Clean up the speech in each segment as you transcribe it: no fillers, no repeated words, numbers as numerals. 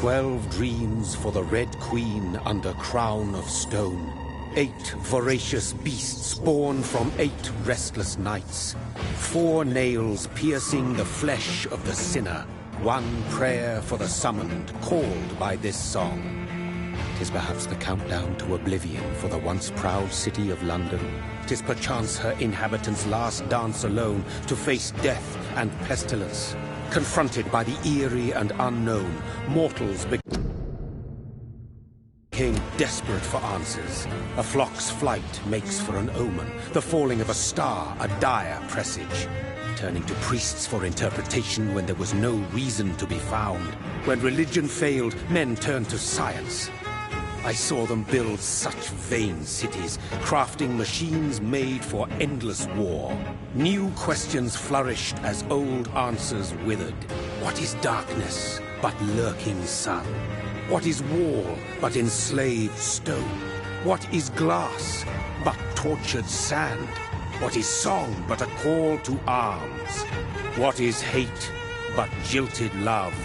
12 dreams for the Red Queen under crown of stone. 8 voracious beasts born from 8 restless nights. 4 nails piercing the flesh of the sinner. 1 prayer for the summoned, called by this song. 'Tis perhaps the countdown to oblivion for the once proud city of London. 'Tis perchance her inhabitants' last dance alone to face death and pestilence. Confronted by the eerie and unknown, mortals became desperate for answers. A flock's flight makes for an omen, the falling of a star a dire presage. Turning to priests for interpretation when there was no reason to be found. When religion failed, men turned to science. I saw them build such vain cities, crafting machines made for endless war. New questions flourished as old answers withered. What is darkness but lurking sun? What is wall but enslaved stone? What is glass but tortured sand? What is song but a call to arms? What is hate but jilted love?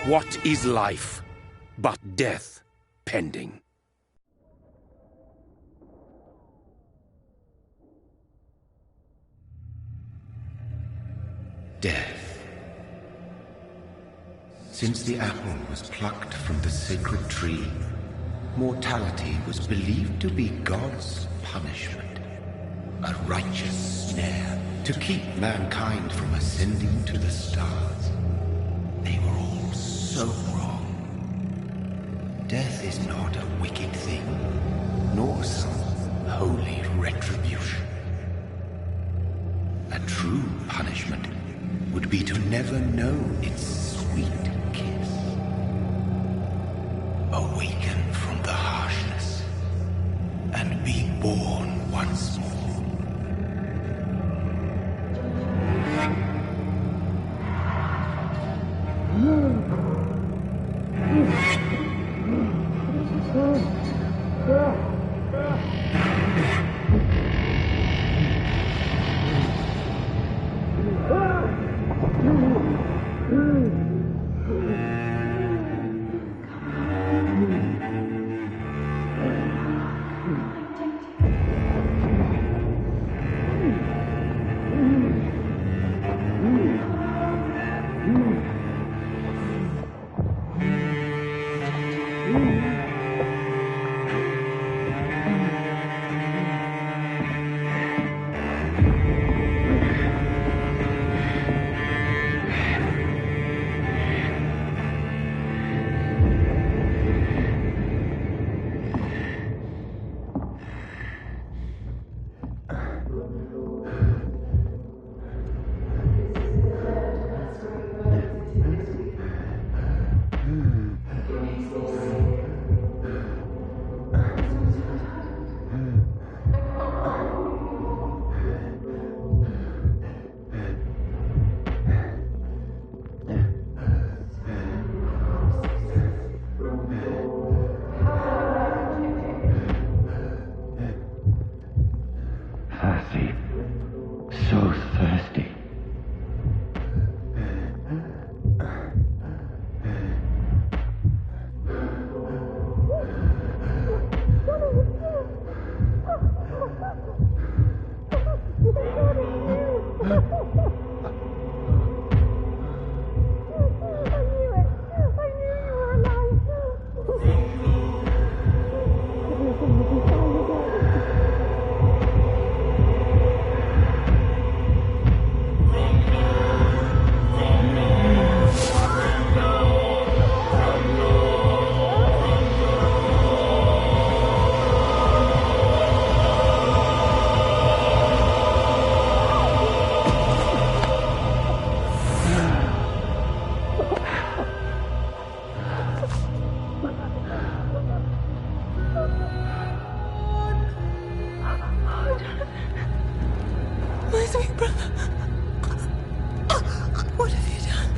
What is life but death pending? Death. Since the apple was plucked from the sacred tree, mortality was believed to be God's punishment. A righteous snare to keep mankind from ascending to the stars. They were all so wrong. Death is not a wicked thing, nor some holy retribution. A true punishment would be to never know its sweet kiss. Awaken from the harshness and be born once more.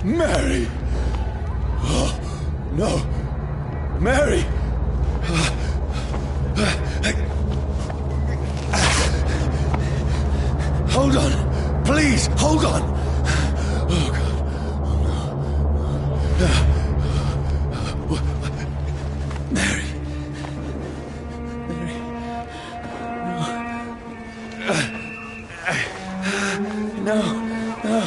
Mary! Oh, no! Mary! Hold on! Please, hold on! Oh, God. Oh, no. No. No.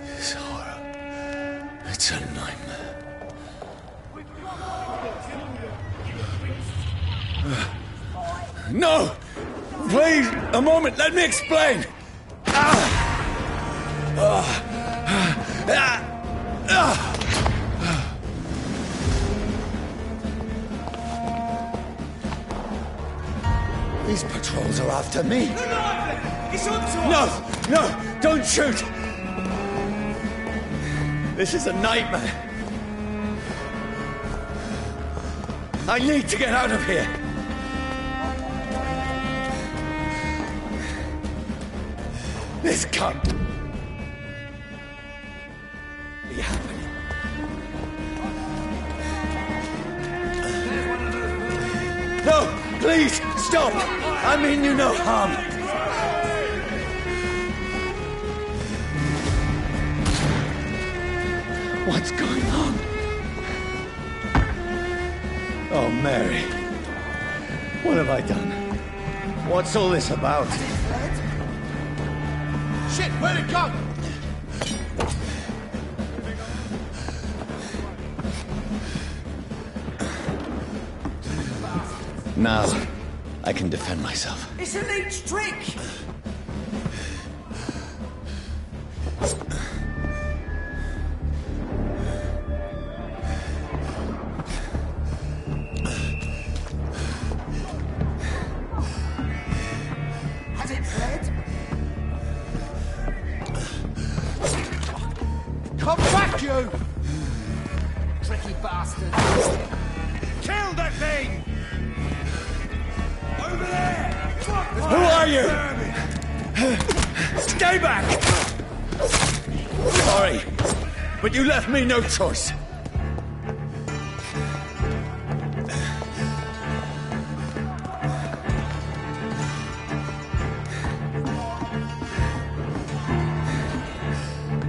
This horror. It's a nightmare. No! Please, a moment, let me explain! These patrols are after me. It's on to No! us! No! Don't shoot! This is a nightmare. I need to get out of here. This can't be happening. No! Please! Stop! I mean you no harm. What's going on? Oh, Mary. What have I done? What's all this about? Shit, where'd it go? Now, I can defend myself. It's a leech trick! Has it fled? Come back, you! Tricky bastard! Kill that thing! Over there! Who are you? Stay back! Sorry, but you left me no choice.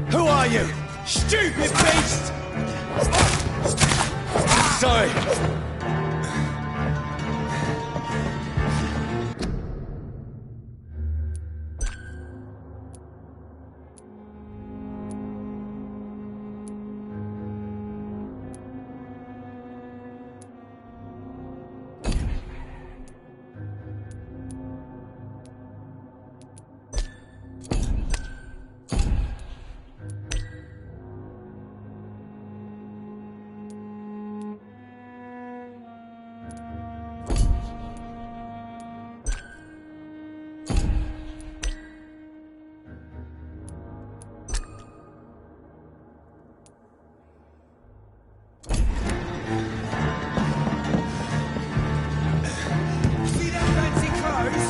Who are you? Stupid beast! Sorry.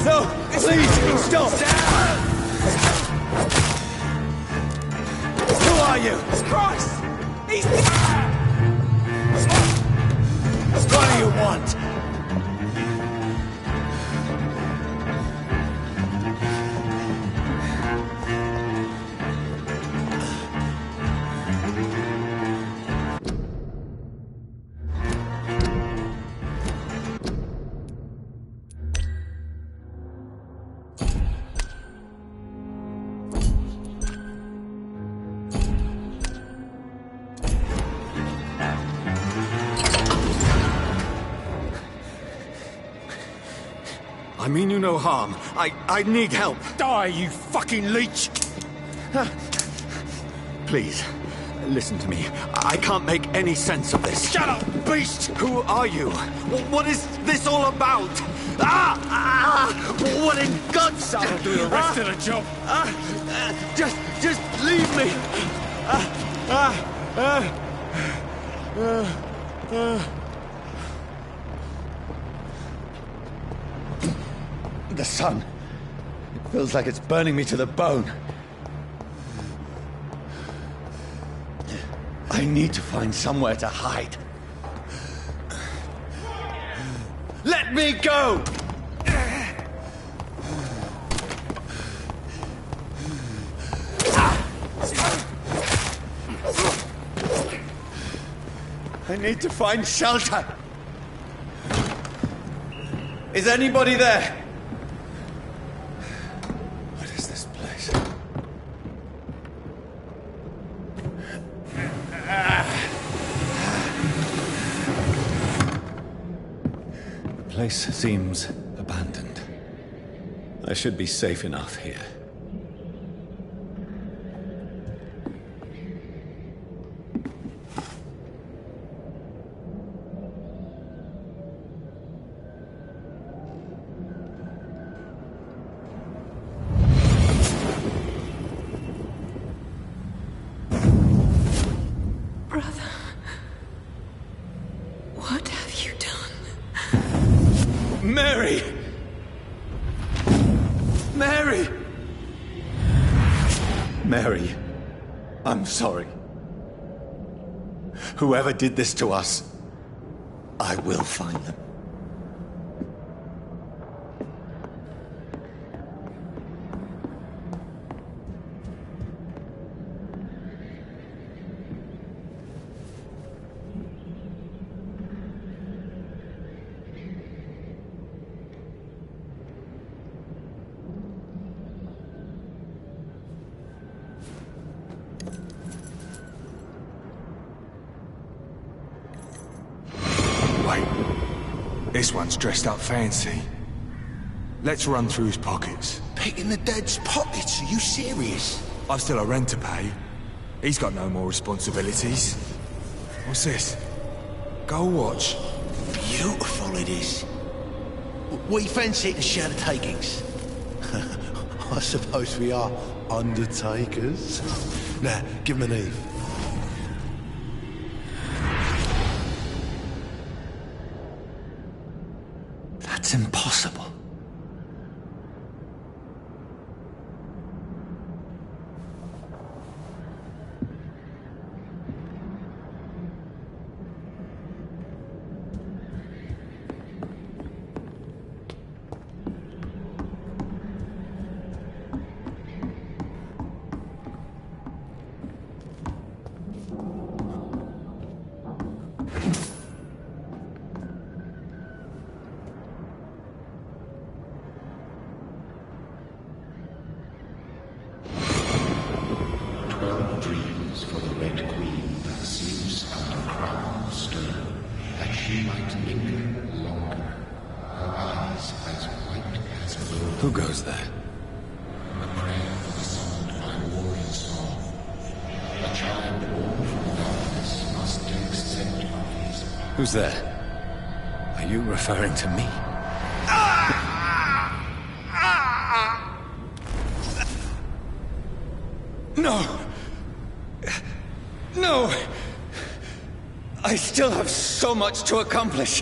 No, please, stop! Who are you? Christ! He's... What do you want? I mean you no harm. I need help. Die, you fucking leech! Please, listen to me. I can't make any sense of this. Shut up, beast! Who are you? What is this all about? What in God's... That'll do the rest of the job. Just leave me. The sun. It feels like it's burning me to the bone. I need to find somewhere to hide. Let me go! I need to find shelter. Is anybody there? What is this place? The place seems abandoned. I should be safe enough here. Brother, what have you done? Mary! Mary! Mary, I'm sorry. Whoever did this to us, I will find them. Wait. This one's dressed up fancy. Let's run through his pockets. Picking the dead's pockets? Are you serious? I've still a rent to pay. He's got no more responsibilities. What's this? Gold watch. Beautiful it is. We fancy to share the takings. I suppose we are undertakers. Now, give him an Eve. That's impossible. Dreams for the Red Queen that sleeps under crown stone, that she might linger longer, her eyes as white as gold. Who goes there? A prayer for the summoned by warrior song. A child born from darkness must take scent of his path. Who's there? Are you referring to me? No! No! I still have so much to accomplish.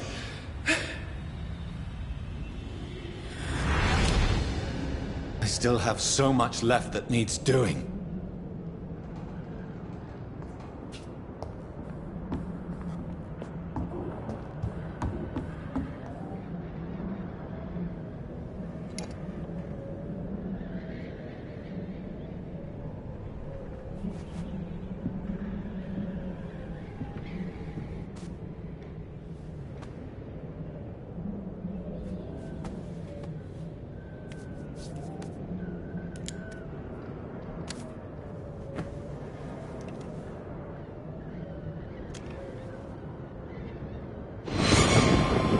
I still have so much left that needs doing.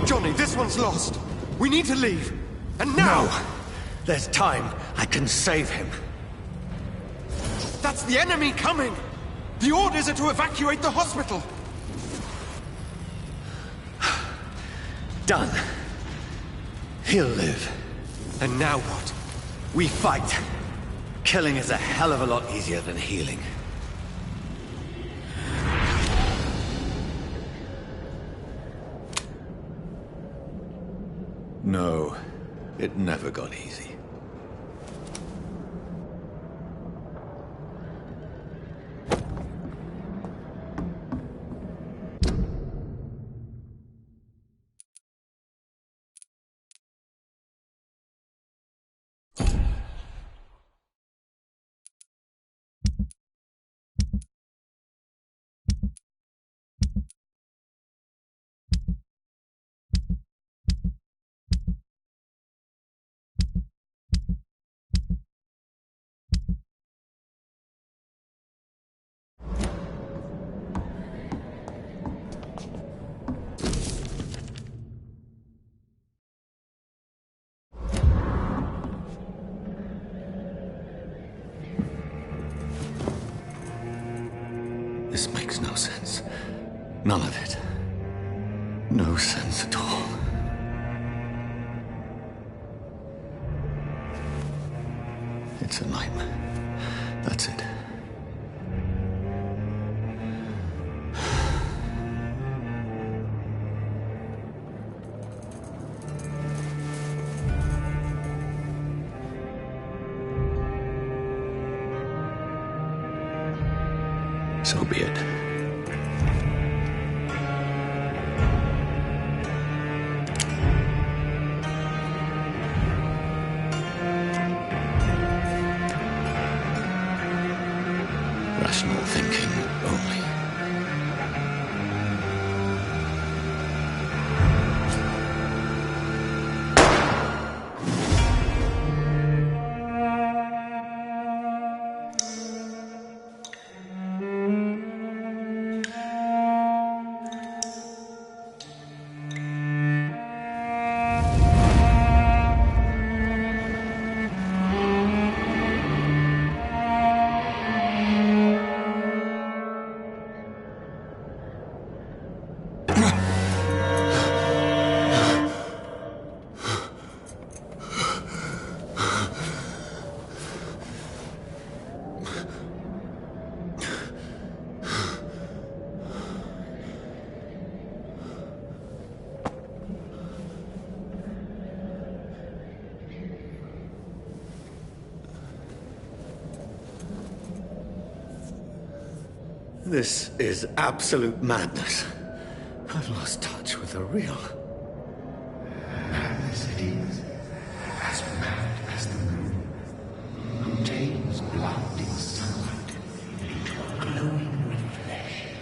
Johnny, this one's lost. We need to leave. And now! No! There's time. I can save him. That's the enemy coming! The orders are to evacuate the hospital! Done. He'll live. And now what? We fight. Killing is a hell of a lot easier than healing. No, it never got easy. None of it. No sense at all. It's a nightmare. That's it. So be it. Rational thinking only. This is absolute madness. I've lost touch with the real. Madness it is. As mad as the moon. Contains blinding sunlight into a glowing reflection.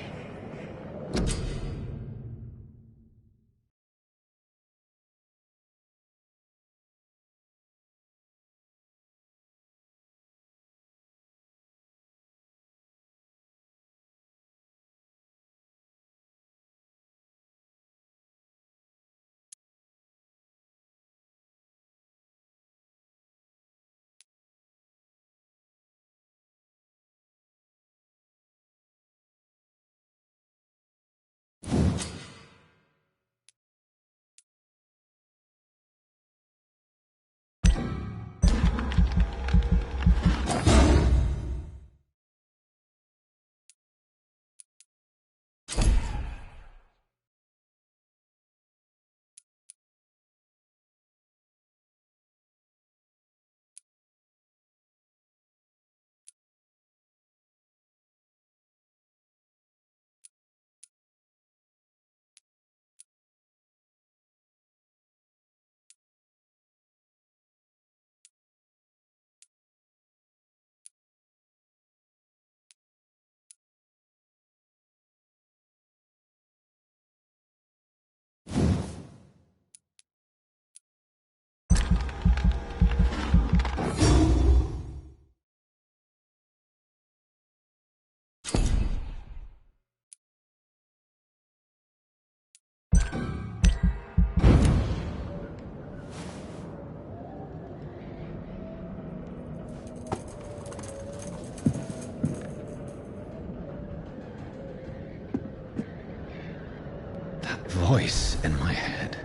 Voice in my head.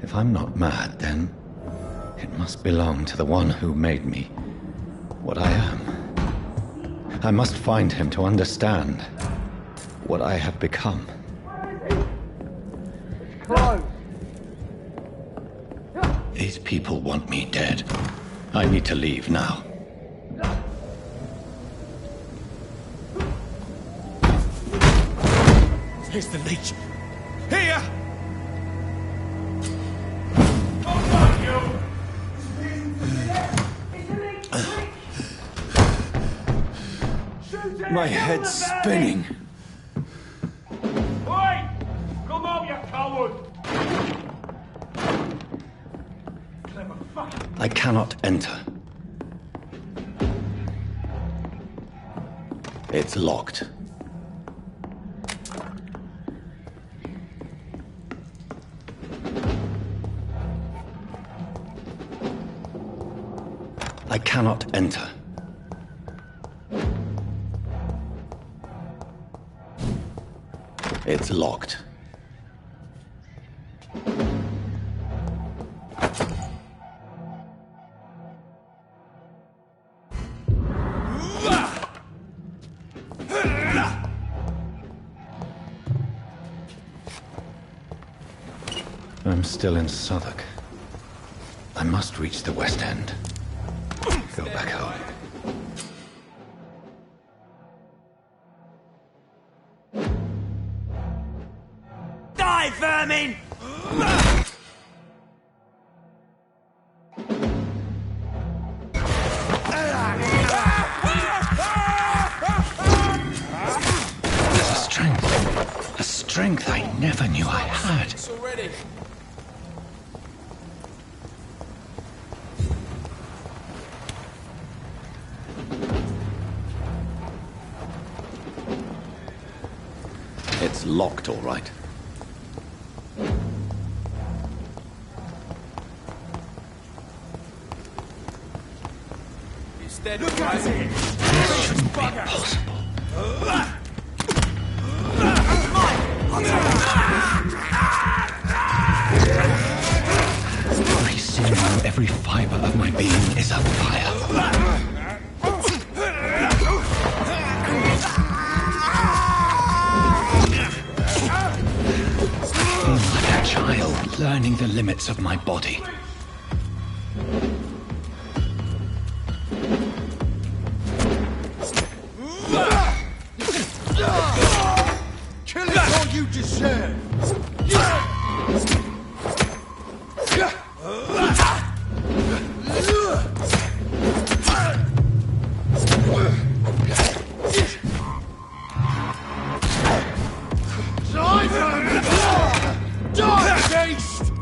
If I'm not mad, then it must belong to the one who made me what I am. I must find him to understand what I have become. These people want me dead. I need to leave now. Here's the leech. Here! My head's spinning. Oi! Come on, you coward! I cannot enter. It's locked. I cannot enter. It's locked. I'm still in Southwark. I must reach the West End. Go back home. Die, vermin! There's a strength. A strength I never knew I had. Already. It's locked, all right. Look at it! This shouldn't be possible. Every sinew, every fiber of my being is afire. I feel like a child learning the limits of my body. Kill it or you deserve! Die, beast!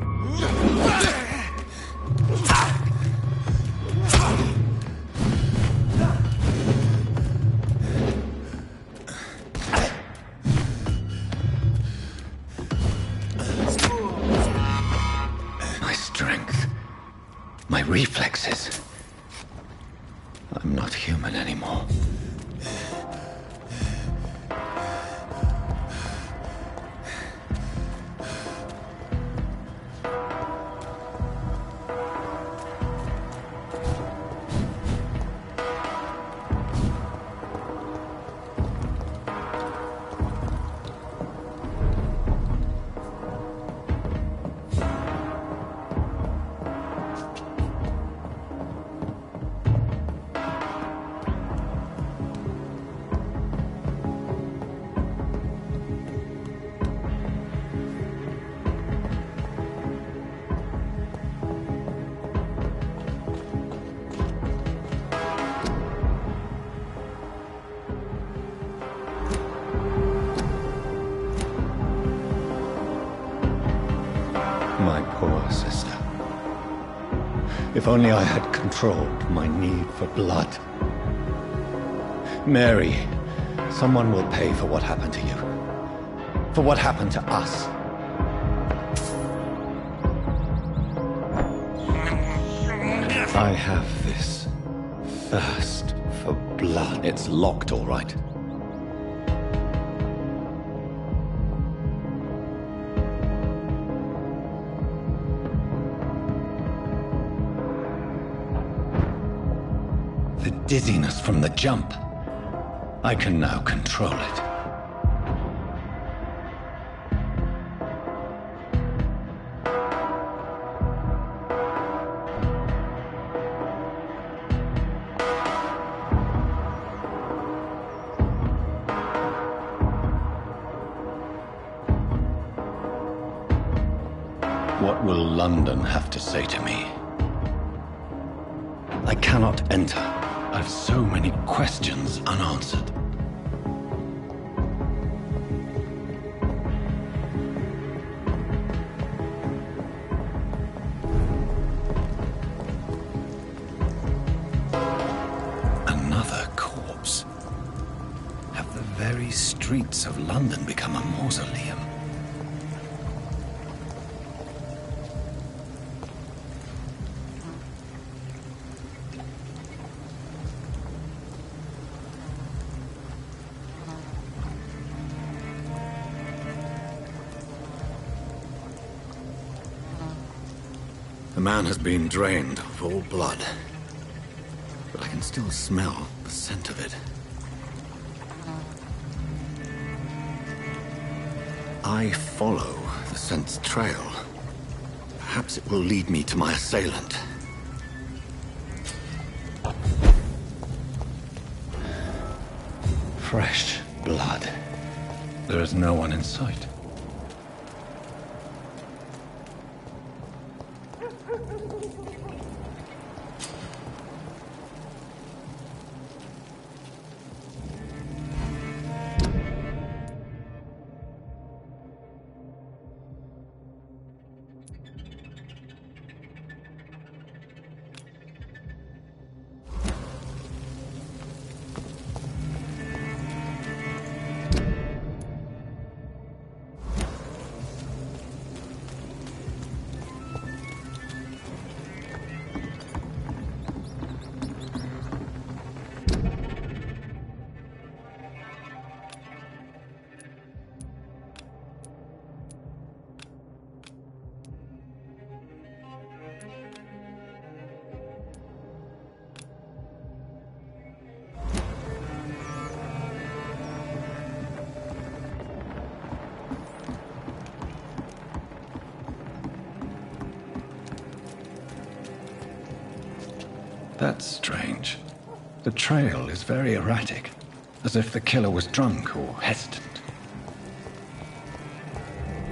My strength. My reflexes. I'm not human anymore. My poor sister. If only I had controlled my need for blood. Mary, someone will pay for what happened to you. For what happened to us. I have this thirst for blood. It's locked, all right. The dizziness from the jump. I can now control it. What will London have to say to me? I cannot enter. I've so many questions unanswered. Another corpse. Have the very streets of London become a mausoleum? The man has been drained of all blood. But I can still smell the scent of it. I follow the scent's trail. Perhaps it will lead me to my assailant. Fresh blood. There is no one in sight. That's strange. The trail is very erratic, as if the killer was drunk or hesitant.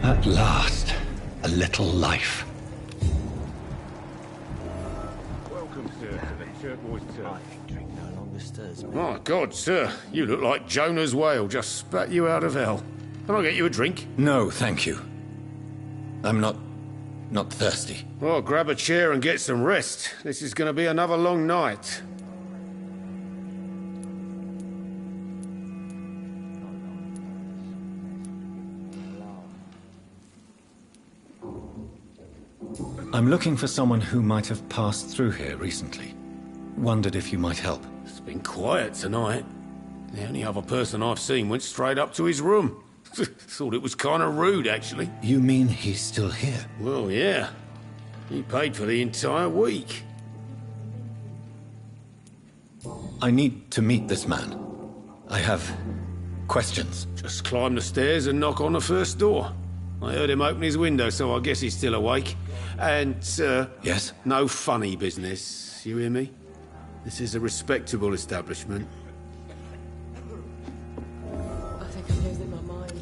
At last, a little life. Welcome, sir, to the Turquoise Turf. Drink no longer stirs me. My God, sir, you look like Jonah's whale just spat you out of hell. Can I get you a drink? No, thank you. I'm not thirsty. Well, grab a chair and get some rest. This is going to be another long night. I'm looking for someone who might have passed through here recently. Wondered if you might help. It's been quiet tonight. The only other person I've seen went straight up to his room. Thought it was kind of rude, actually. You mean he's still here? Well, yeah. He paid for the entire week. I need to meet this man. I have questions. Just climb the stairs and knock on the first door. I heard him open his window, so I guess he's still awake. And, sir... Yes? No funny business, you hear me? This is a respectable establishment. I think I'm losing my mind.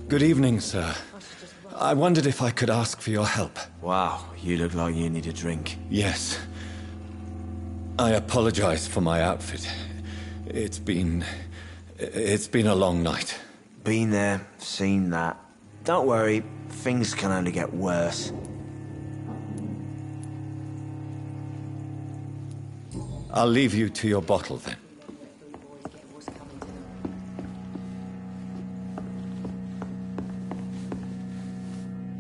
Good evening, sir. I wondered if I could ask for your help. Wow, you look like you need a drink. Yes. I apologize for my outfit. It's been a long night. Been there, seen that. Don't worry, things can only get worse. I'll leave you to your bottle then.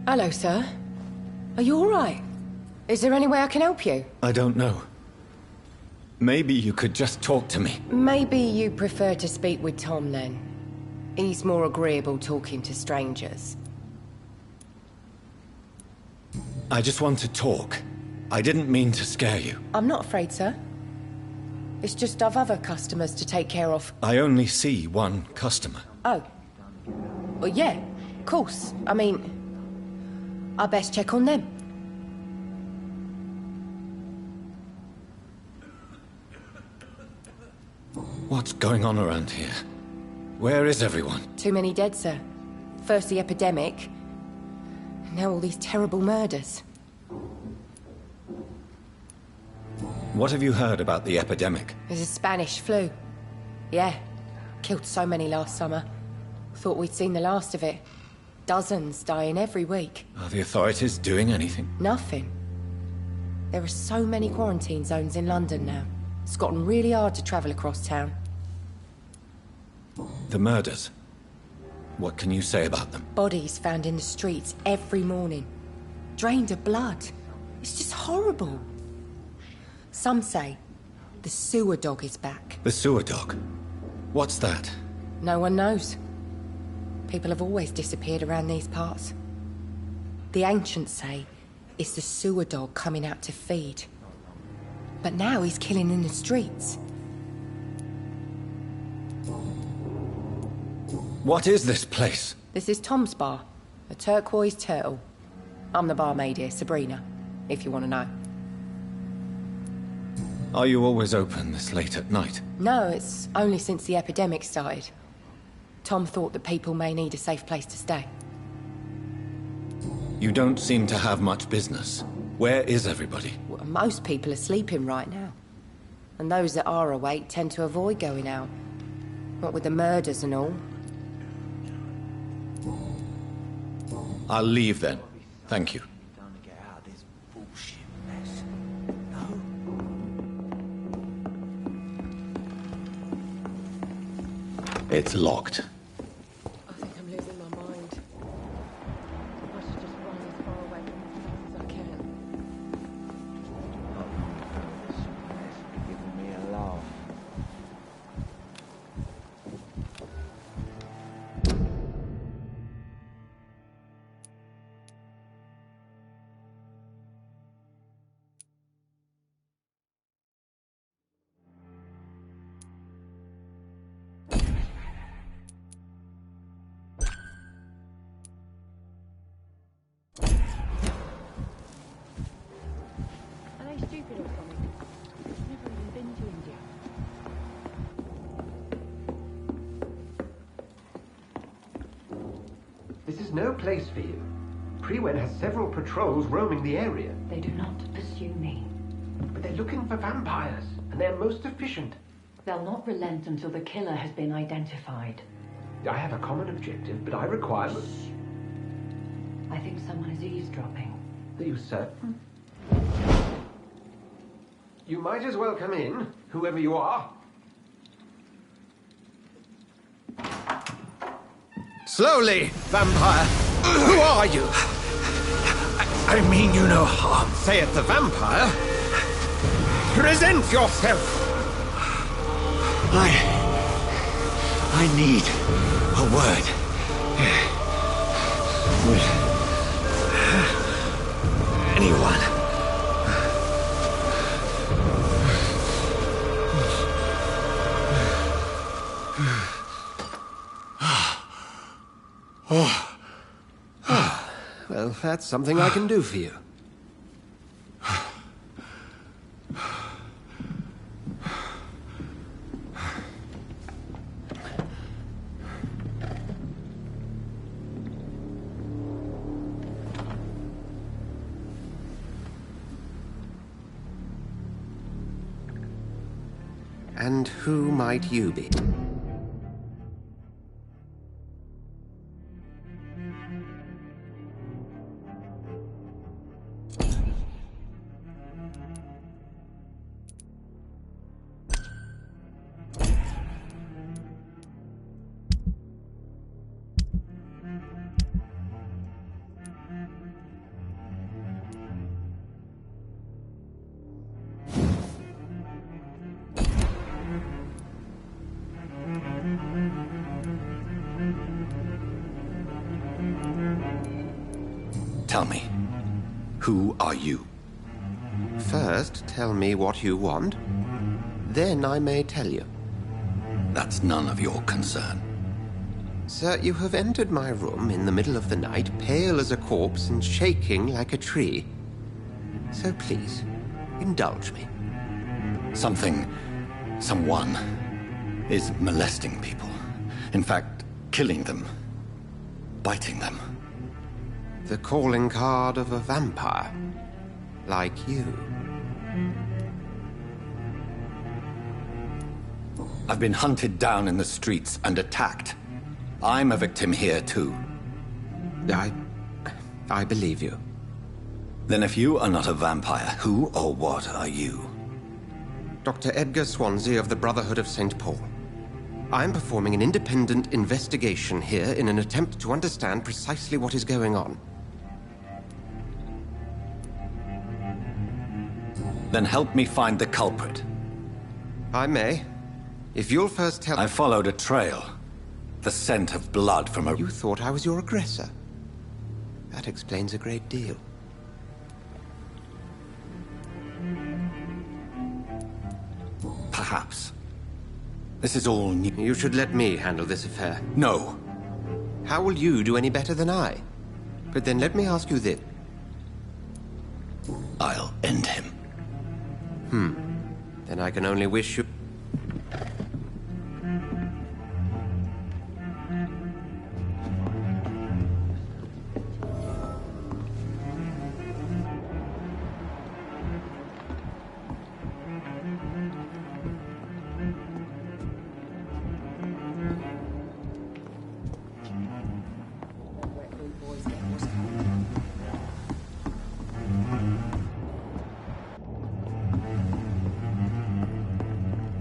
Hello, sir. Are you all right? Is there any way I can help you? I don't know. Maybe you could just talk to me. Maybe you prefer to speak with Tom, then. He's more agreeable talking to strangers. I just want to talk. I didn't mean to scare you. I'm not afraid, sir. It's just I've other customers to take care of. I only see one customer. Oh. Well, yeah, of course. I mean, I best check on them. What's going on around here? Where is everyone? Too many dead, sir. First the epidemic, now all these terrible murders. What have you heard about the epidemic? There's a Spanish flu. Yeah, killed so many last summer. Thought we'd seen the last of it. Dozens dying every week. Are the authorities doing anything? Nothing. There are so many quarantine zones in London now. It's gotten really hard to travel across town. The murders. What can you say about them? Bodies found in the streets every morning. Drained of blood. It's just horrible. Some say the sewer dog is back. The sewer dog? What's that? No one knows. People have always disappeared around these parts. The ancients say It's the sewer dog coming out to feed. But now he's killing in the streets. What is this place? This is Tom's bar, a turquoise turtle. I'm the barmaid here, Sabrina, if you want to know. Are you always open this late at night? No, it's only since the epidemic started. Tom thought that people may need a safe place to stay. You don't seem to have much business. Where is everybody? Well, most people are sleeping right now. And those that are awake tend to avoid going out. What with the murders and all. I'll leave then. Thank you. It's locked. I think I'm losing my mind. I should just run as far away from this place as I can. Giving me a laugh. Are they stupid or something? I've never even been to India. This is no place for you. Prewen has several patrols roaming the area. They do not pursue me. But they're looking for vampires, and they're most efficient. They'll not relent until the killer has been identified. I have a common objective, but I require... I think someone is eavesdropping. Are you certain? You might as well come in, whoever you are. Slowly, vampire! Who are you? I mean you no harm. Saith the vampire. Present yourself! I need a word. Will anyone? Well, that's something I can do for you. And who might you be? Tell me, who are you? First, tell me what you want. Then I may tell you. That's none of your concern. Sir, you have entered my room in the middle of the night, pale as a corpse and shaking like a tree. So please, indulge me. Someone is molesting people. In fact, killing them. Biting them. The calling card of a vampire. Like you. I've been hunted down in the streets and attacked. I'm a victim here, too. I believe you. Then if you are not a vampire, who or what are you? Dr. Edgar Swansea of the Brotherhood of St. Paul. I'm performing an independent investigation here in an attempt to understand precisely what is going on. Then help me find the culprit. I may. If you'll first tell... I followed a trail. The scent of blood from a... You thought I was your aggressor. That explains a great deal. Perhaps. This is all new. You should let me handle this affair. No. How will you do any better than I? But then let me ask you this. I'll end him. Then I can only wish you...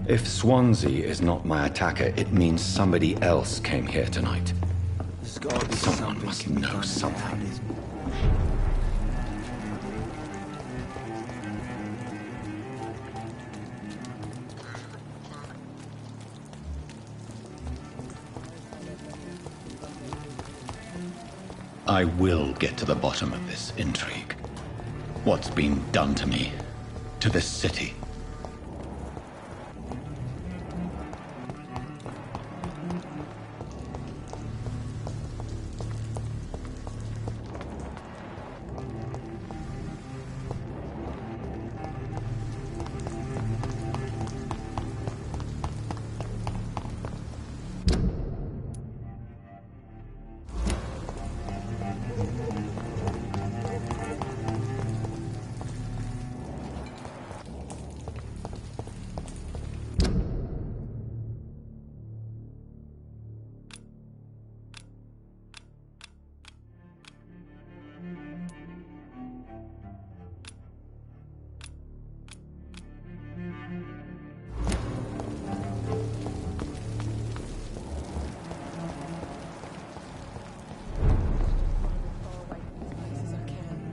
If Swansea is not my attacker, it means somebody else came here tonight. There's gotta be Someone must know something. I will get to the bottom of this intrigue. What's been done to me, to this city.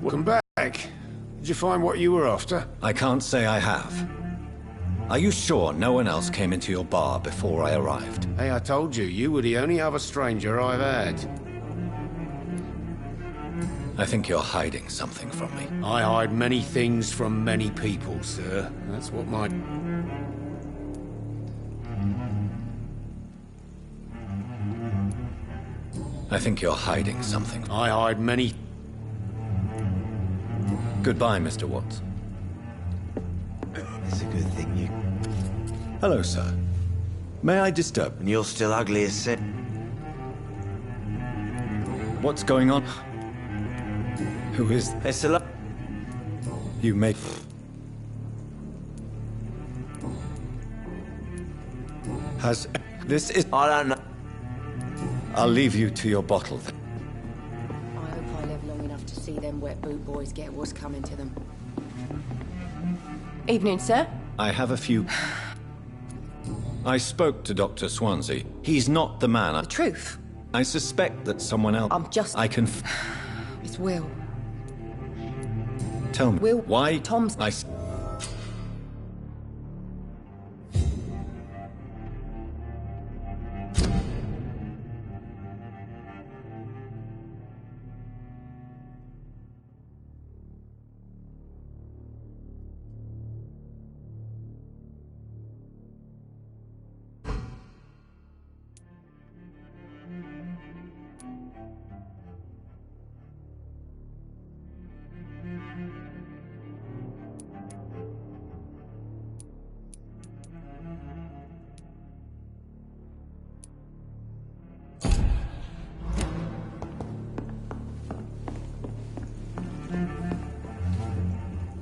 Welcome back. Did you find what you were after? I can't say I have. Are you sure no one else came into your bar before I arrived? Hey, I told you, you were the only other stranger I've had. I think you're hiding something from me. I hide many things from many people, sir. That's what my... I think you're hiding something. I hide many... Goodbye, Mr. Watts. It's a good thing you... Hello, sir. May I disturb? And you're still ugly as sin. What's going on? Who is... It's a lot. You make... Has... This is... I don't know. I'll leave you to your bottle. I hope I live long enough to see them wet boot boys get what's coming to them. Evening, sir. I have a few... I spoke to Dr. Swansea. He's not the man. The truth? I suspect that someone else... I'm just... I can... It's Will. Tell me... Will... Why... Tom's...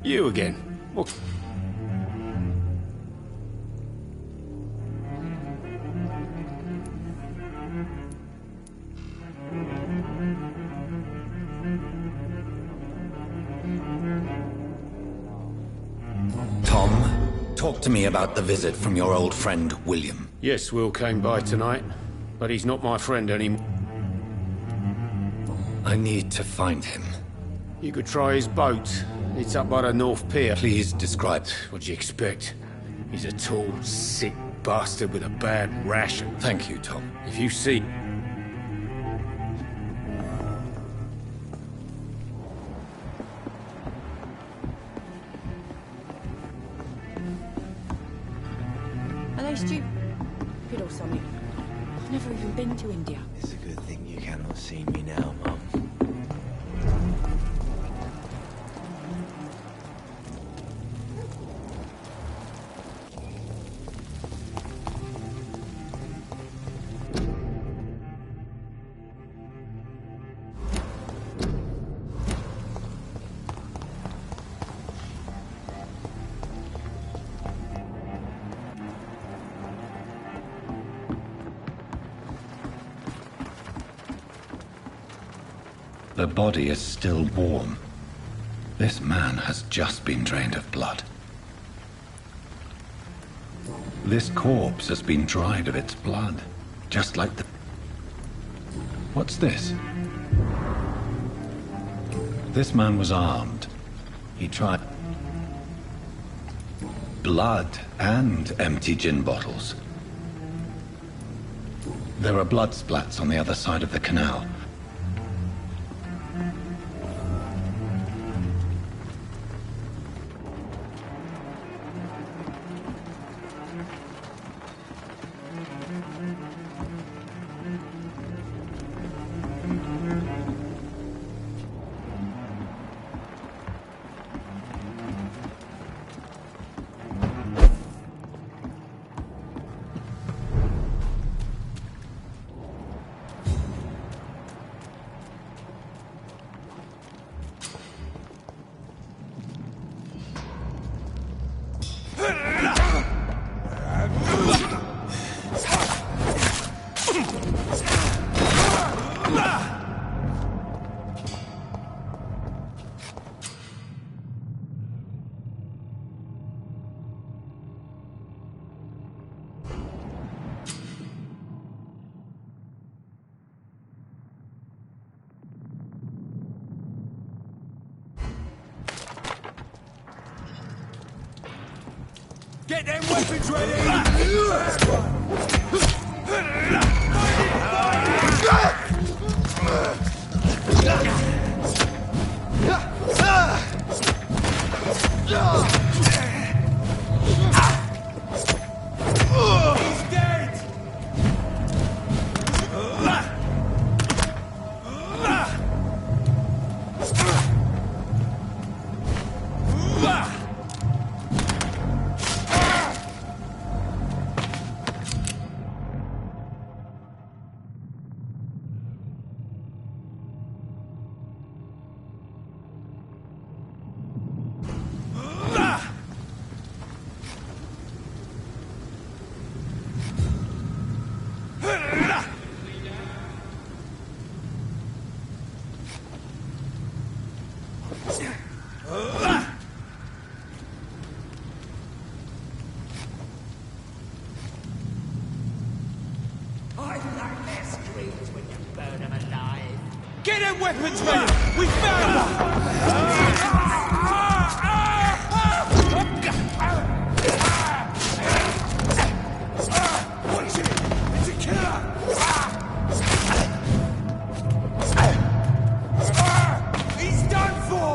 You again. What? Tom, talk to me about the visit from your old friend, William. Yes, Will came by tonight, but he's not my friend anymore. I need to find him. You could try his boat. It's up by the North Pier. Please describe. What'd you expect? He's a tall, sick bastard with a bad rash. Thank you, Tom. If you see... chased you? Kid or something? I've never even been to India. It's a good thing you cannot see me now, Mum. The body is still warm. This man has just been drained of blood. This corpse has been dried of its blood, just like the... What's this? This man was armed. He tried... blood and empty gin bottles. There are blood splats on the other side of the canal. Get them weapons ready! He's dead! Get them weapons ready! We found them! Watch it! It's a killer! He's done for!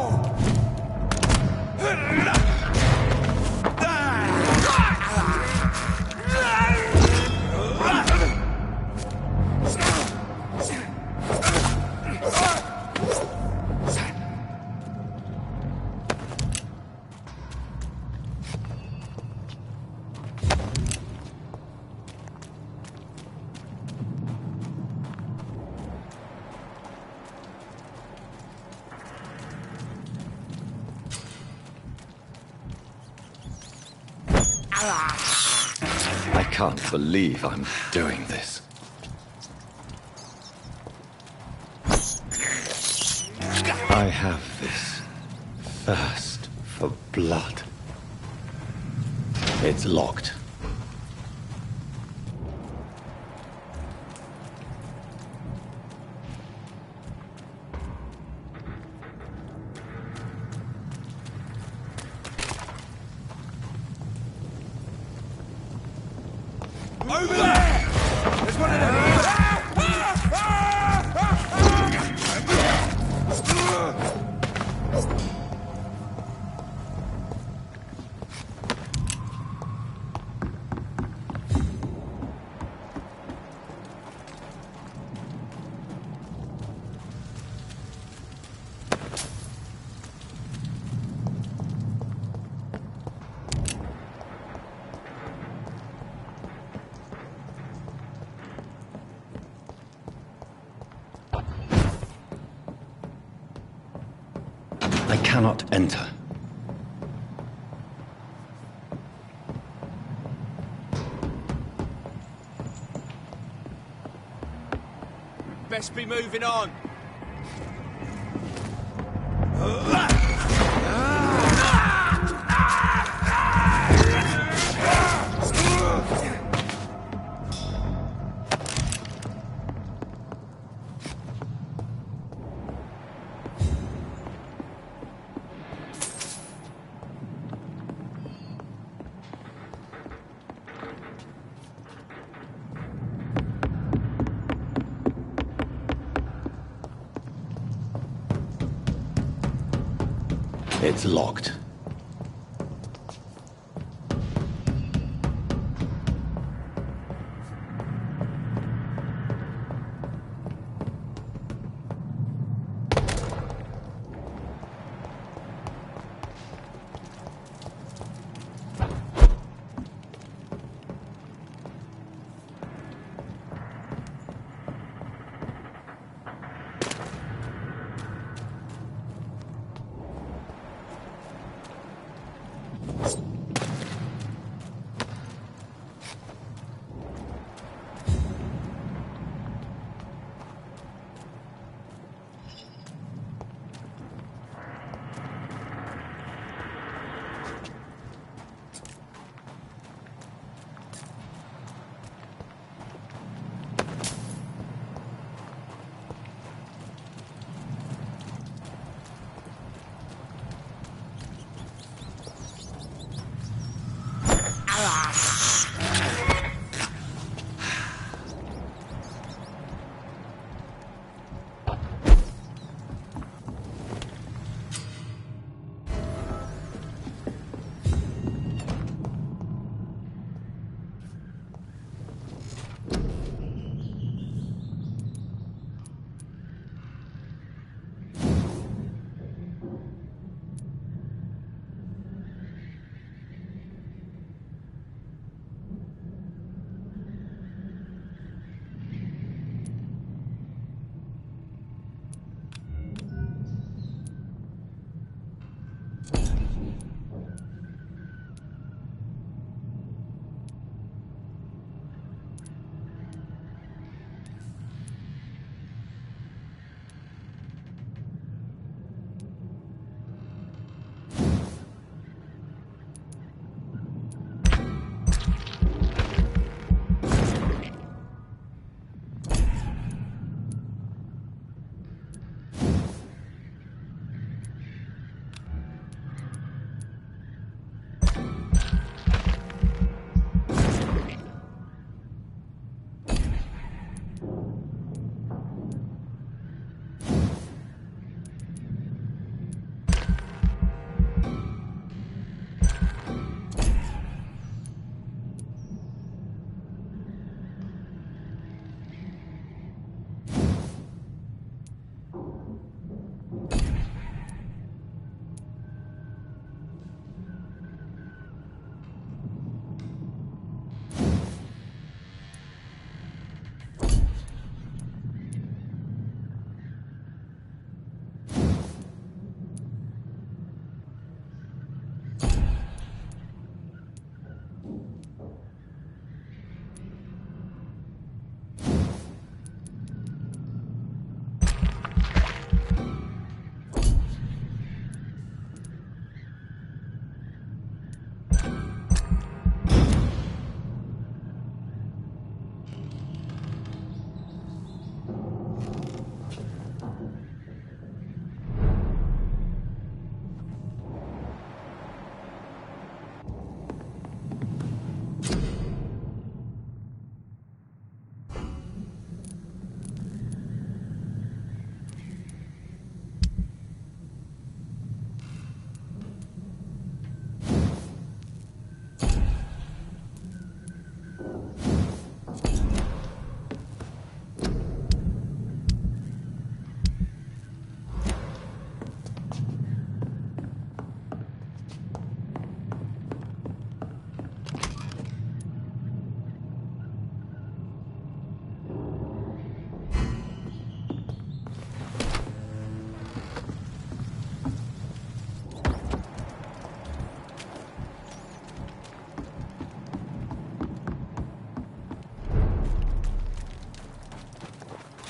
I can't believe I'm doing this. I have this thirst for blood. It's locked. Over there! There's one of them! cannot enter. Best be moving on. It's locked.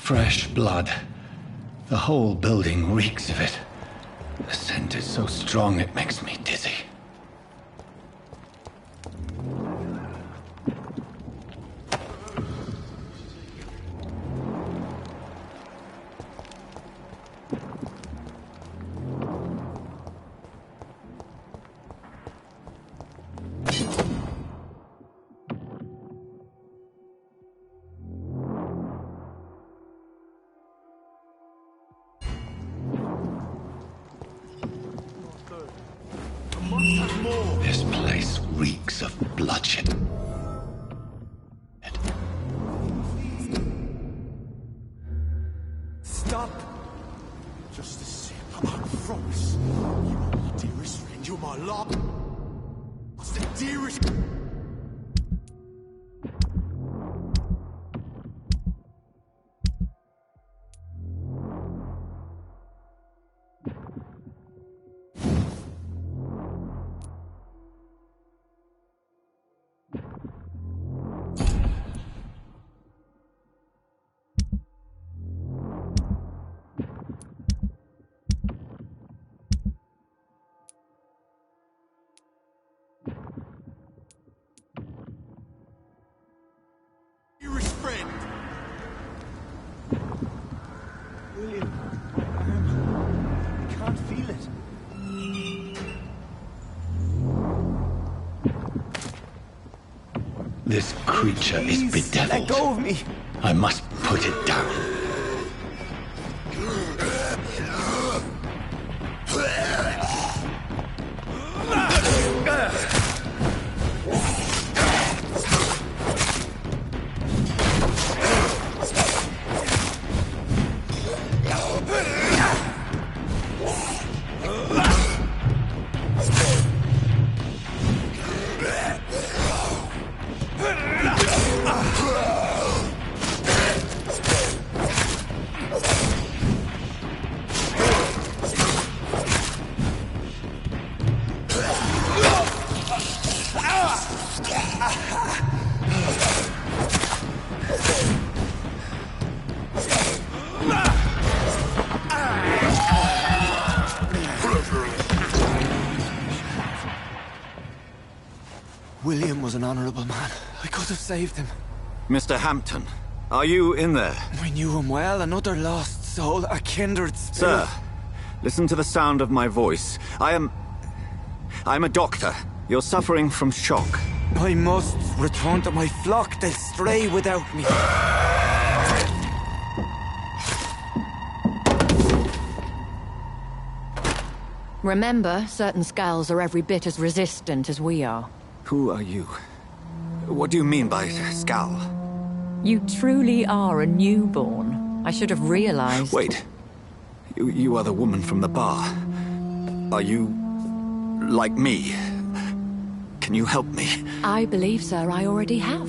Fresh blood. The whole building reeks of it. The scent is so strong it makes me dizzy. This place reeks of bloodshed. Stop! Justice, I promise. You are my dearest friend. You're my love. What's the dearest... dearest friend. William, I can't feel it. This creature is bedeviled. Let go of me. I must put it down. William was an honorable man. I could have saved him. Mr. Hampton, are you in there? I knew him well, another lost soul, a kindred spirit. Sir, listen to the sound of my voice. I'm a doctor. You're suffering from shock. I must return to my flock. They'll stray without me. Remember, certain skulls are every bit as resistant as we are. Who are you? What do you mean by Skal? You truly are a newborn. I should have realized. Wait. You are the woman from the bar. Are you... like me? Can you help me? I believe, sir, I already have.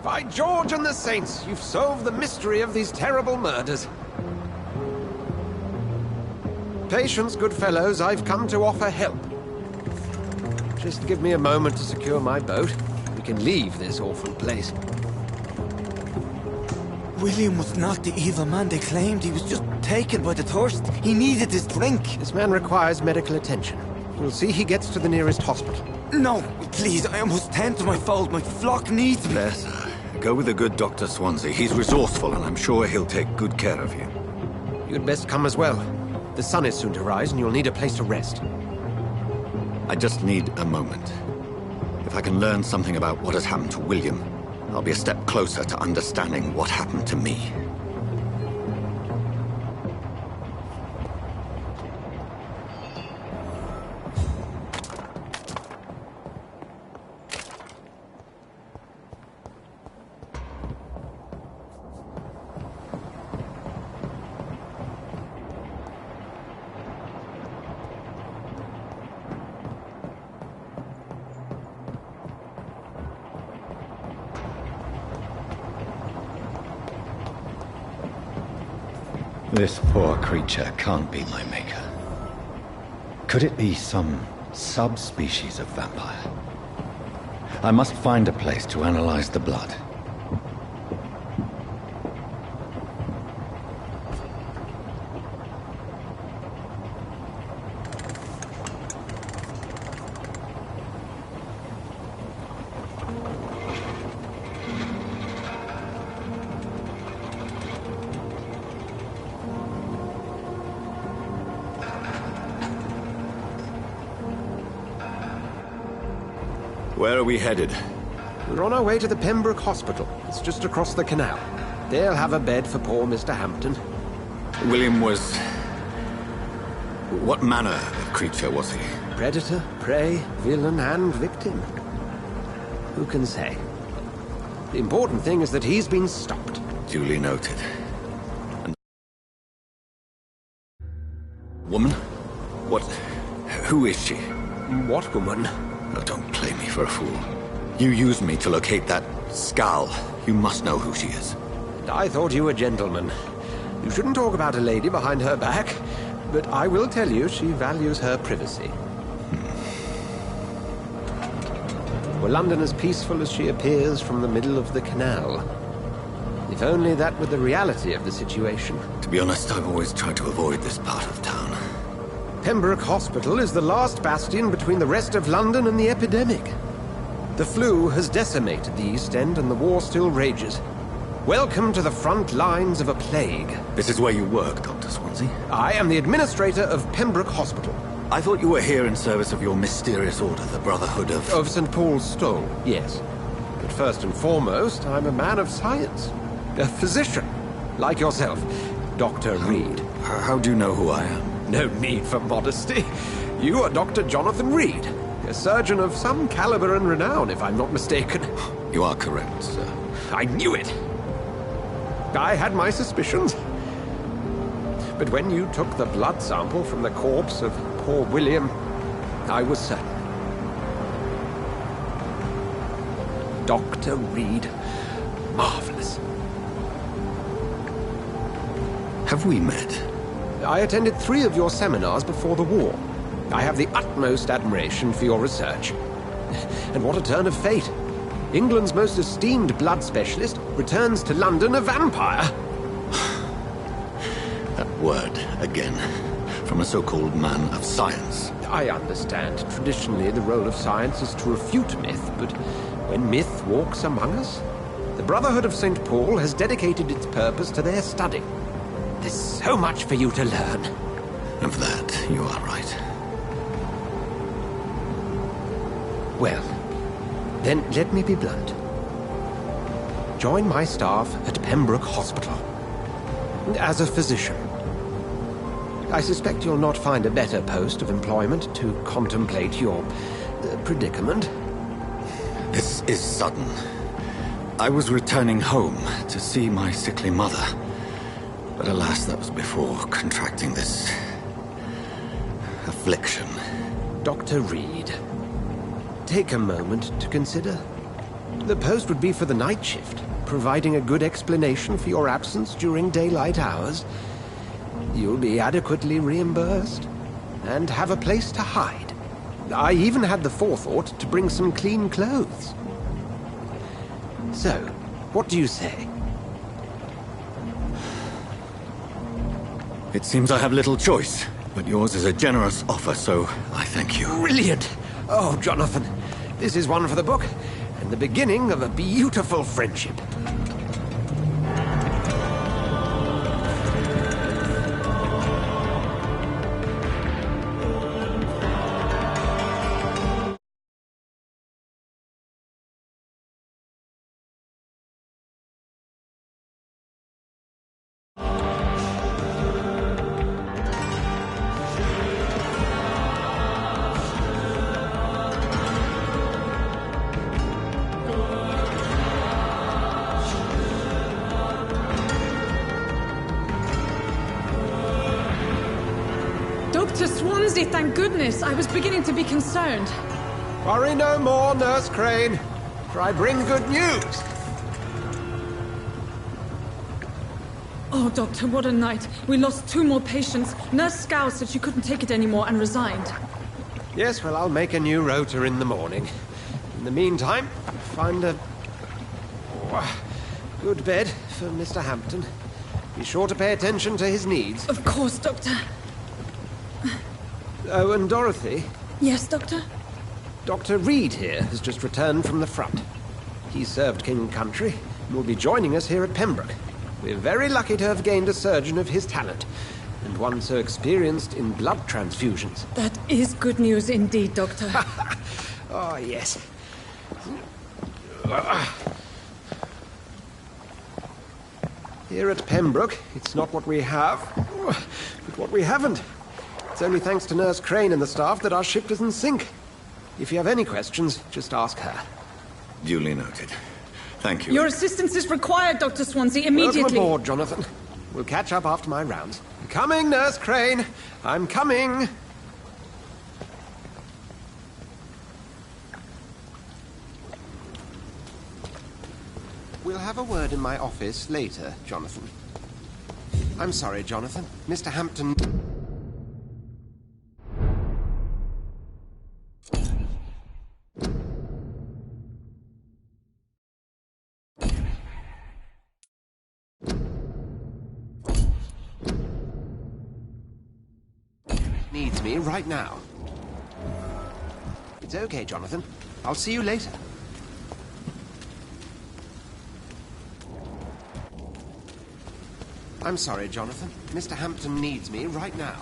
By George and the Saints, you've solved the mystery of these terrible murders. Patience, good fellows, I've come to offer help. Just give me a moment to secure my boat. We can leave this awful place. William was not the evil man they claimed. He was just taken by the thirst. He needed his drink. This man requires medical attention. We'll see he gets to the nearest hospital. No, please, I must tend to my fold. My flock needs me. There, sir. Go with the good Dr. Swansea. He's resourceful, and I'm sure he'll take good care of you. You'd best come as well. The sun is soon to rise, and you'll need a place to rest. I just need a moment. If I can learn something about what has happened to William, I'll be a step closer to understanding what happened to me. This poor creature can't be my maker. Could it be some subspecies of vampire? I must find a place to analyze the blood. Where are we headed? We're on our way to the Pembroke Hospital. It's just across the canal. They'll have a bed for poor Mr. Hampton. William was... What manner of creature was he? Predator, prey, villain, and victim. Who can say? The important thing is that he's been stopped. Duly noted. And... Woman? What... Who is she? What woman? Oh, don't play me for a fool. You used me to locate that skull. You must know who she is. And I thought you a gentleman. You shouldn't talk about a lady behind her back, but I will tell you she values her privacy. Were London as peaceful as she appears from the middle of the canal? If only that were the reality of the situation. To be honest, I've always tried to avoid this part of town. Pembroke Hospital is the last bastion between the rest of London and the epidemic. The flu has decimated the East End and the war still rages. Welcome to the front lines of a plague. This is where you work, Dr. Swansea? I am the administrator of Pembroke Hospital. I thought you were here in service of your mysterious order, the Brotherhood of... Of St. Paul's Stole, yes. But first and foremost, I'm a man of science. A physician, like yourself, Dr. Reed. How do you know who I am? No need for modesty. You are Dr. Jonathan Reed, a surgeon of some caliber and renown, if I'm not mistaken. You are correct, sir. I knew it. I had my suspicions. But when you took the blood sample from the corpse of poor William, I was certain. Dr. Reed. Marvelous. Have we met? I attended 3 of your seminars before the war. I have the utmost admiration for your research. And what a turn of fate. England's most esteemed blood specialist returns to London a vampire. That word, again, from a so-called man of science. I understand. Traditionally, the role of science is to refute myth, but when myth walks among us, the Brotherhood of St. Paul has dedicated its purpose to their study. There's so much for you to learn. Of that, you are right. Well, then let me be blunt. Join my staff at Pembroke Hospital. As a physician. I suspect you'll not find a better post of employment to contemplate your predicament. This is sudden. I was returning home to see my sickly mother. But alas, that was before contracting this... affliction. Dr. Reed, take a moment to consider. The post would be for the night shift, providing a good explanation for your absence during daylight hours. You'll be adequately reimbursed, and have a place to hide. I even had the forethought to bring some clean clothes. So, what do you say? It seems I have little choice, but yours is a generous offer, so I thank you. Brilliant! Oh, Jonathan, this is one for the book, and the beginning of a beautiful friendship. Dr. Swansea, thank goodness. I was beginning to be concerned. Worry no more, Nurse Crane, for I bring good news. Oh, Doctor, what a night. We lost 2 more patients. Nurse Scow said she couldn't take it anymore and resigned. Yes, well, I'll make a new rota in the morning. In the meantime, find a good bed for Mr. Hampton. Be sure to pay attention to his needs. Of course, Doctor. Oh, and Dorothy? Yes, Doctor? Dr. Reed here has just returned from the front. He served King and Country and will be joining us here at Pembroke. We're very lucky to have gained a surgeon of his talent, and one so experienced in blood transfusions. That is good news indeed, Doctor. Oh, yes. Here at Pembroke, it's not what we have, but what we haven't. It's only thanks to Nurse Crane and the staff that our ship doesn't sink. If you have any questions, just ask her. Duly noted. Thank you. Your assistance is required, Dr. Swansea, immediately. Welcome aboard, Jonathan. We'll catch up after my rounds. I'm coming, Nurse Crane. I'm coming. We'll have a word in my office later, Jonathan. I'm sorry, Jonathan. Mr. Hampton... needs me right now. It's okay, Jonathan. I'll see you later. I'm sorry, Jonathan. Mr. Hampton needs me right now.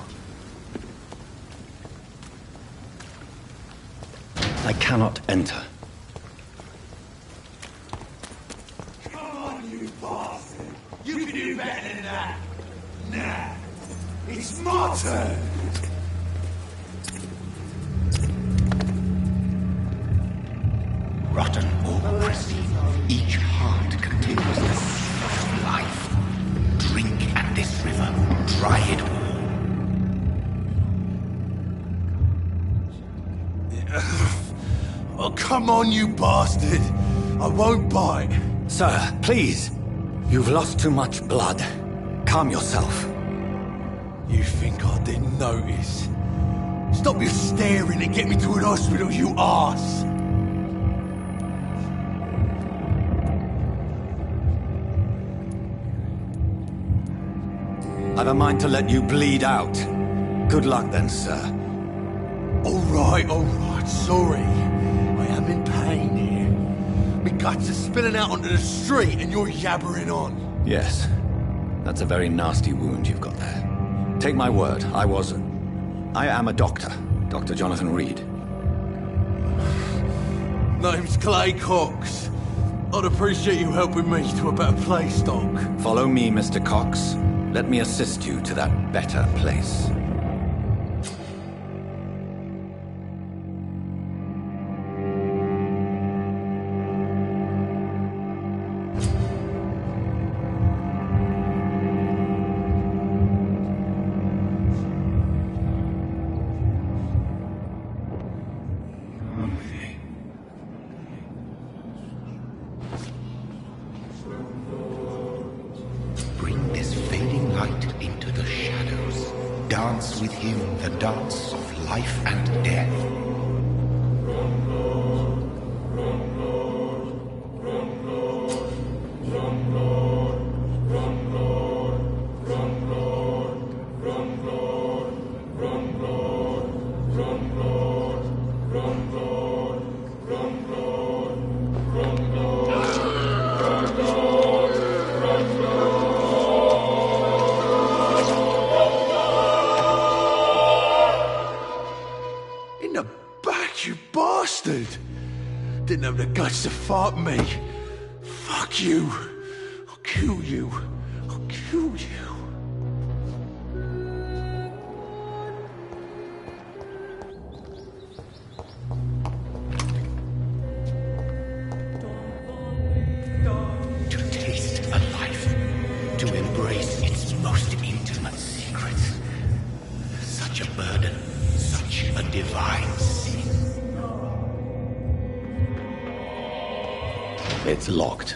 I cannot enter. Come on, you bastard! You can do better than that! Nah! It's my turn! Rotten autocracy. Each heart contains the seed of life. Drink at this river. Dry it all. Oh, come on, you bastard! I won't bite. Sir, please. You've lost too much blood. Calm yourself. You think I didn't notice? Stop your staring and get me to an hospital, you arse! I've a mind to let you bleed out. Good luck then, sir. All right, sorry. I am in pain here. My guts are spilling out onto the street and you're yabbering on. Yes. That's a very nasty wound you've got there. Take my word, I am a doctor. Dr. Jonathan Reed. Name's Clay Cox. I'd appreciate you helping me to a better place, Doc. Follow me, Mr. Cox. Let me assist you to that better place. Bring this fading light into the shadows. Dance with him the dance of life and death. In the back, you bastard! Didn't have the guts to fight me. Fuck you. I'll kill you. I'll kill you. To taste a life, to embrace its most intimate secrets. Such a burden, such a divine sin. It's locked.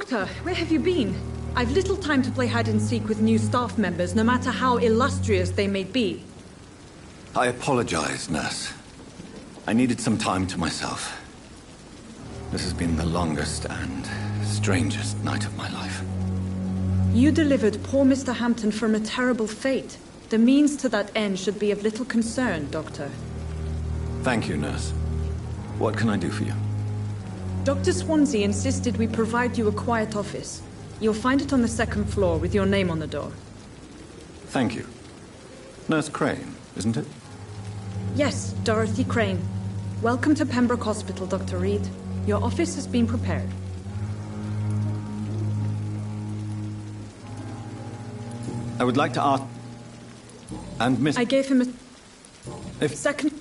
Doctor, where have you been? I've little time to play hide and seek with new staff members, no matter how illustrious they may be. I apologize, nurse. I needed some time to myself. This has been the longest and strangest night of my life. You delivered poor Mr. Hampton from a terrible fate. The means to that end should be of little concern, Doctor. Thank you, nurse. What can I do for you? Dr. Swansea insisted we provide you a quiet office. You'll find it on the second floor with your name on the door. Thank you. Nurse Crane, isn't it? Yes, Dorothy Crane. Welcome to Pembroke Hospital, Dr. Reed. Your office has been prepared. I would like to ask... And Miss... I gave him a... If... Second...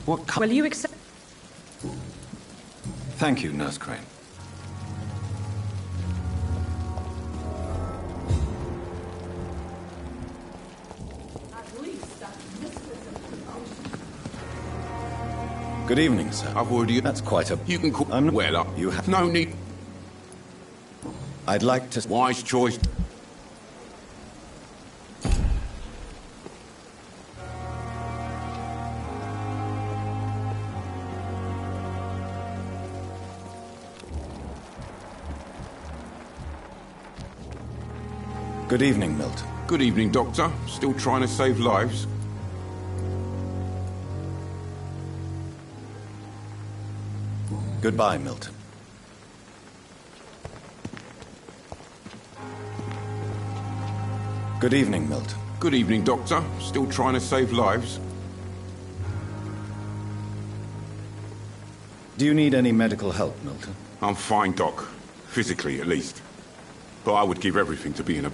What... Will you accept... Thank you, Nurse Crane. Good evening, sir. I've already... That's quite a... You can call... I'm not... Well, you have... No need... I'd like to... Wise choice. Good evening, Milton. Good evening, Doctor. Still trying to save lives? Goodbye, Milton. Good evening, Milton. Good evening, Doctor. Still trying to save lives? Do you need any medical help, Milton? I'm fine, Doc. Physically, at least. But I would give everything to be in a...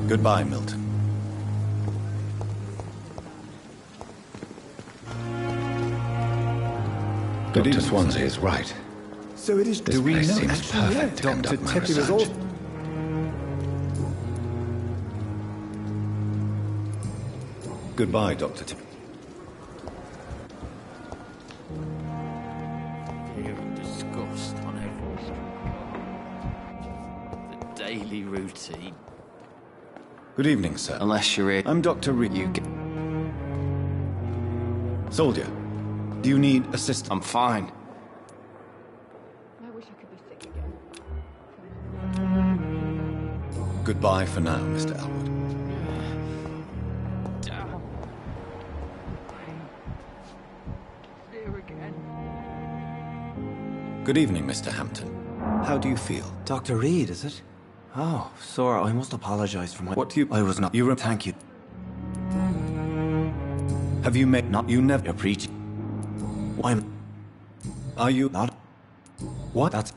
Goodbye, Milton. Dr. Swansea is right. So it is... This place seems perfect to conduct my research. Goodbye, Dr. Fear and disgust on every street. The daily routine. Good evening, sir. Unless you're here... I'm Dr. Reed. Soldier, do you need assistance? I'm fine. I wish I could be sick again. Goodbye for now, Mr. Elwood. Down. Here again. Good evening, Mr. Hampton. How do you feel? Dr. Reed, is it? Oh, Sora, I must apologize for my... What do you... I was not... Thank you. Have you made... Not... You never... You're preaching. I'm... Are you... Not... What? That's...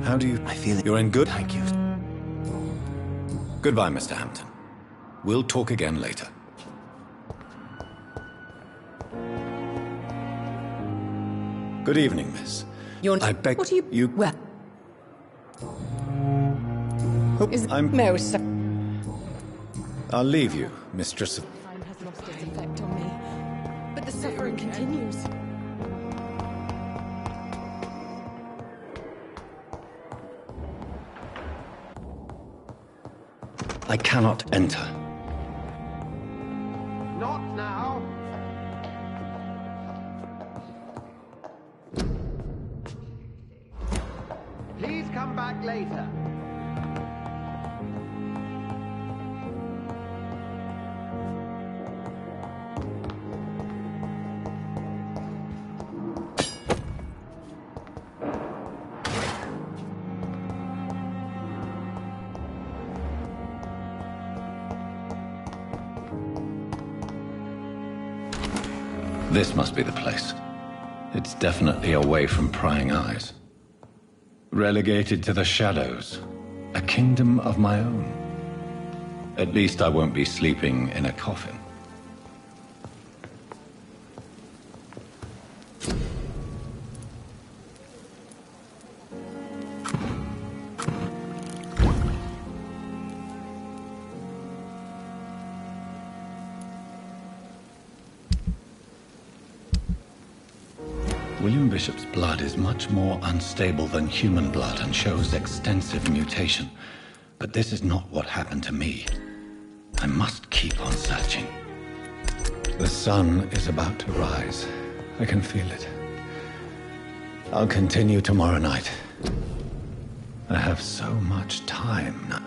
How do you... I feel it. You're in good... Thank you. Goodbye, Mr. Hampton. We'll talk again later. Good evening, miss. I beg... What are you... Well... Oh, Is I'm... no, sir. I'll leave you, mistress of... Time has lost its effect on me, but the suffering continues. I cannot enter. Not now. Please come back later. This must be the place. It's definitely away from prying eyes. Relegated to the shadows. A kingdom of my own. At least I won't be sleeping in a coffin. William Bishop's blood is much more unstable than human blood and shows extensive mutation. But this is not what happened to me. I must keep on searching. The sun is about to rise. I can feel it. I'll continue tomorrow night. I have so much time now.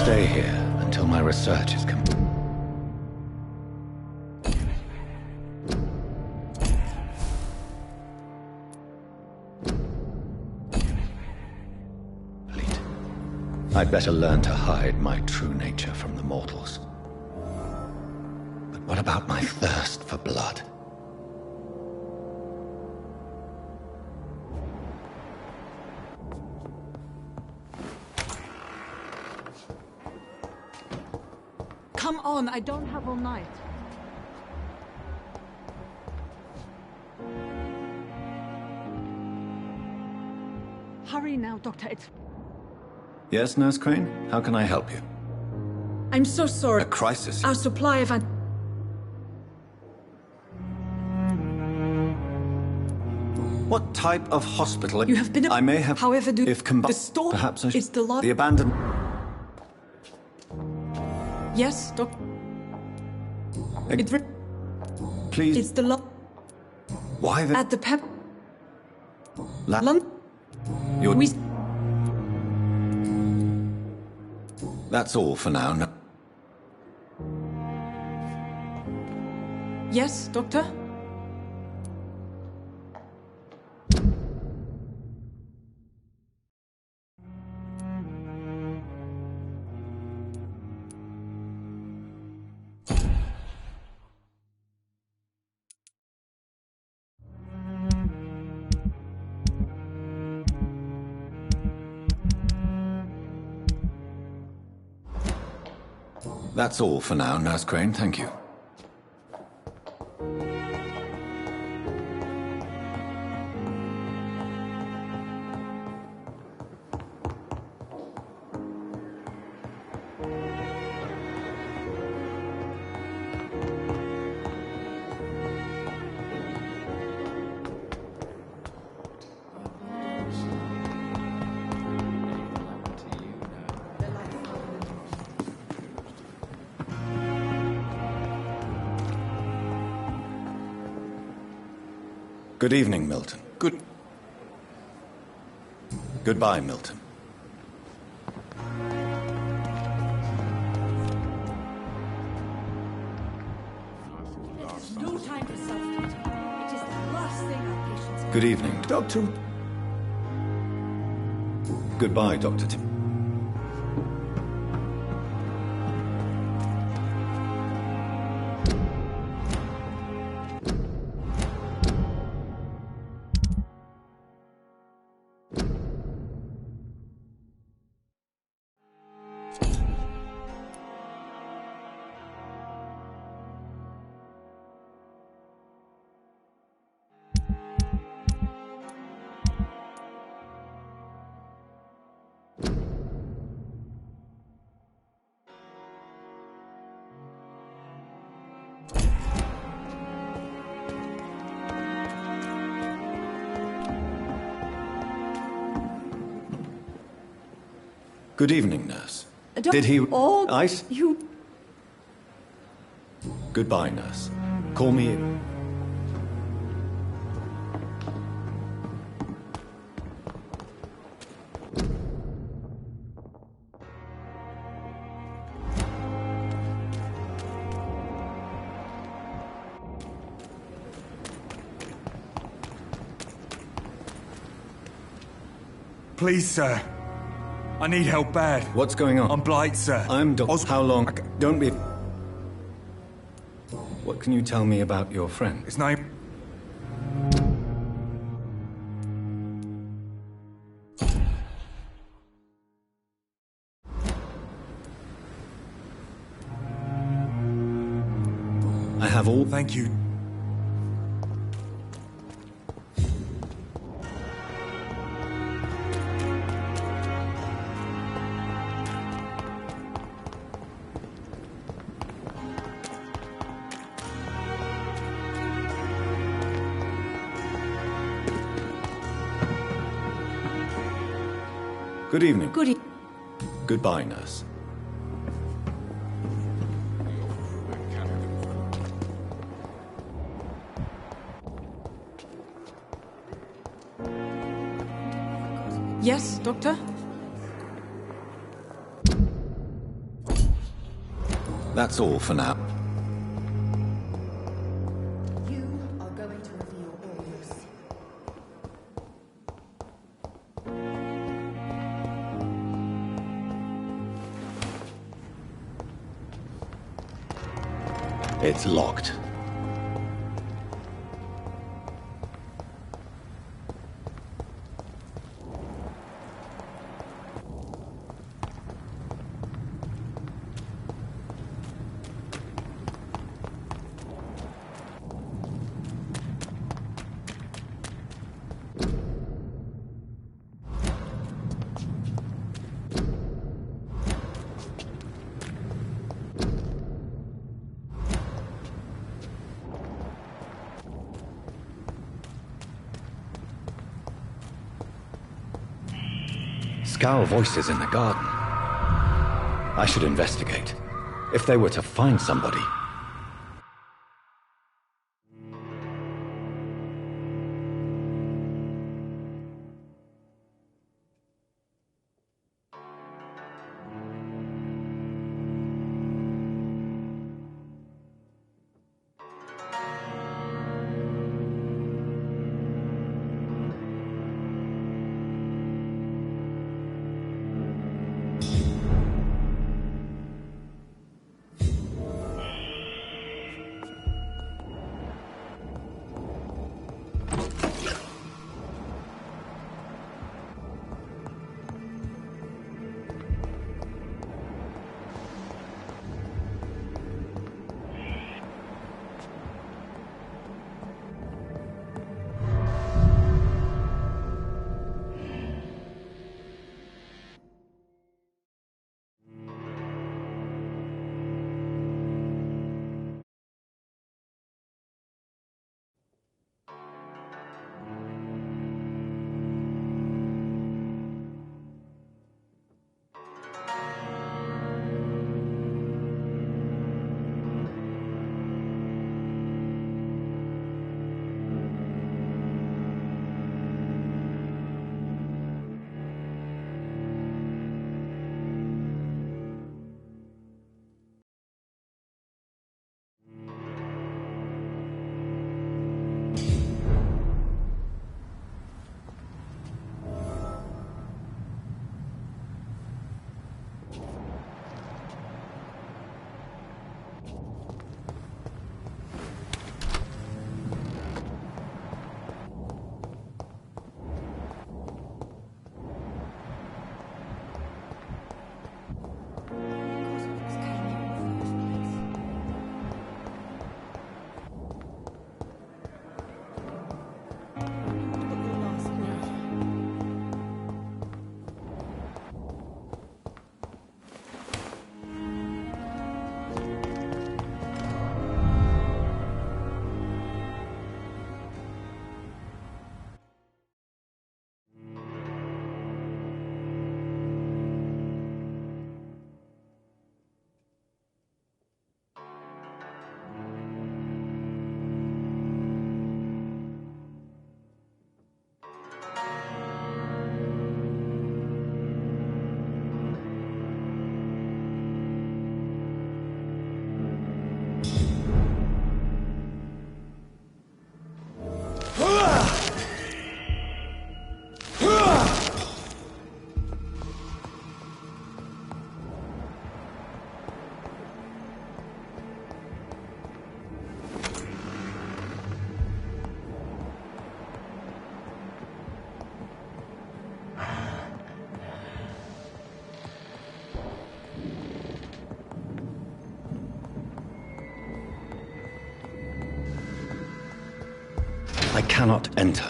Stay here until my research is complete. I'd better learn to hide my true nature from the mortals. But what about my thirst for blood? Come on, I don't have all night. Hurry now, Doctor. Yes, Nurse Crane? How can I help you? I'm so sorry. A crisis? Our supply of... What type of hospital? You have been... I may have... However, if combined... The store... Perhaps I... It's the lot... The abandoned... Yes, Doc... Please... It's the lot... Why the... At the pep... London? You're... We... That's all for now. No... Yes, Doctor? That's all for now, Nurse Crane. Thank you. Good evening, Milton. Goodbye, Milton. No time for self-pity. It is the last thing our patients... Good evening, Doctor. Goodbye, Dr. Tim. Good evening, nurse. Did he... Ice? You... Goodbye, nurse. Call me... Please, sir. I need help bad. What's going on? I'm Blight, sir. I'm Doctor... How long... Don't be... What can you tell me about your friend? His name... I have all... Thank you. Good evening. Goodbye, nurse. Yes, Doctor? That's all for now. You are going to reveal all this. It's locked. Scowl voices in the garden. I should investigate. If they were to find somebody... I cannot enter.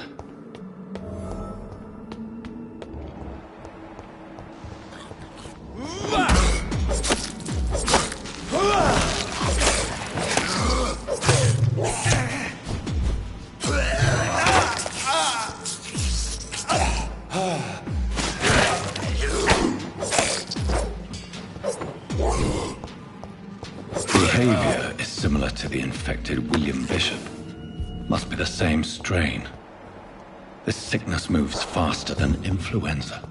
Behavior is similar to the infected William Bishop. Must be the same strain. This sickness moves faster than influenza.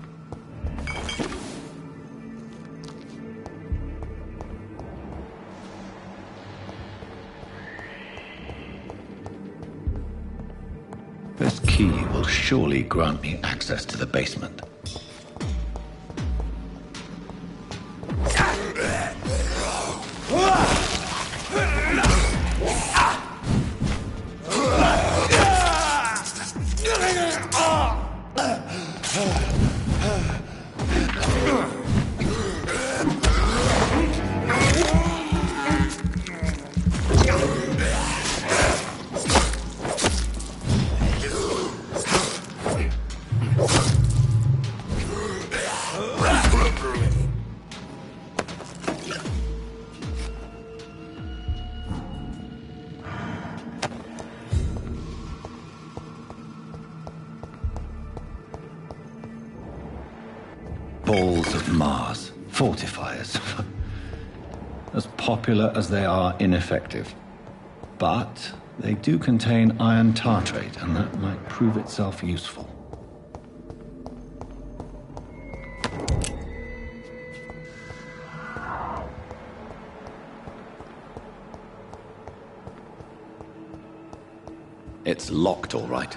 This key will surely grant me access to the basement. Balls of Mars, fortifiers. As popular as they are ineffective. But they do contain iron tartrate, and that might prove itself useful. It's locked, all right.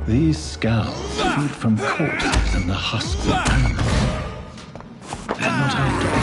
These scowls feed from corpses and the husks of animals. They're not after me.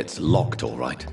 It's locked, all right.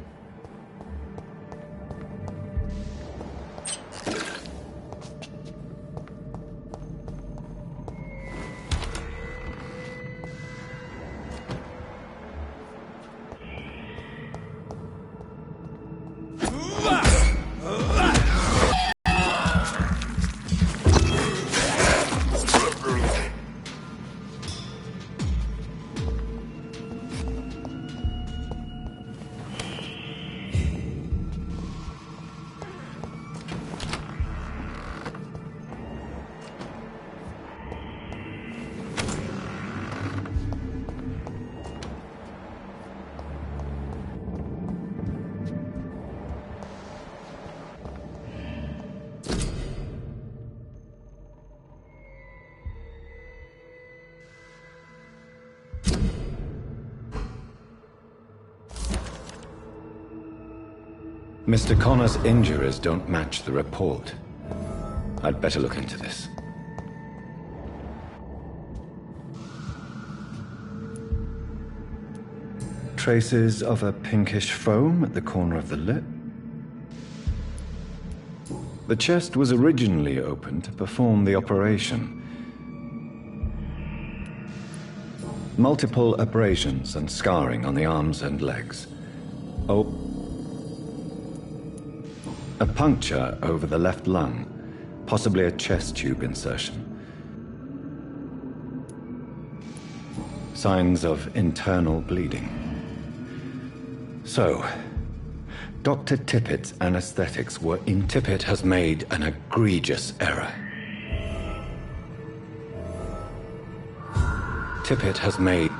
Mr. Connor's injuries don't match the report. I'd better look into this. Traces of a pinkish foam at the corner of the lip. The chest was originally opened to perform the operation. Multiple abrasions and scarring on the arms and legs. Oh. A puncture over the left lung, possibly a chest tube insertion. Signs of internal bleeding. So, Dr. Tippett's anesthetics were in... Tippett has made an egregious error. Tippett has made...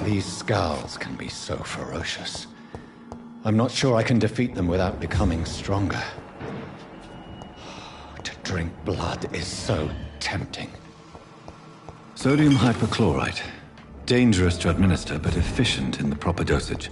These scowls can be so ferocious. I'm not sure I can defeat them without becoming stronger. To drink blood is so tempting. Sodium hypochlorite. Dangerous to administer, but efficient in the proper dosage.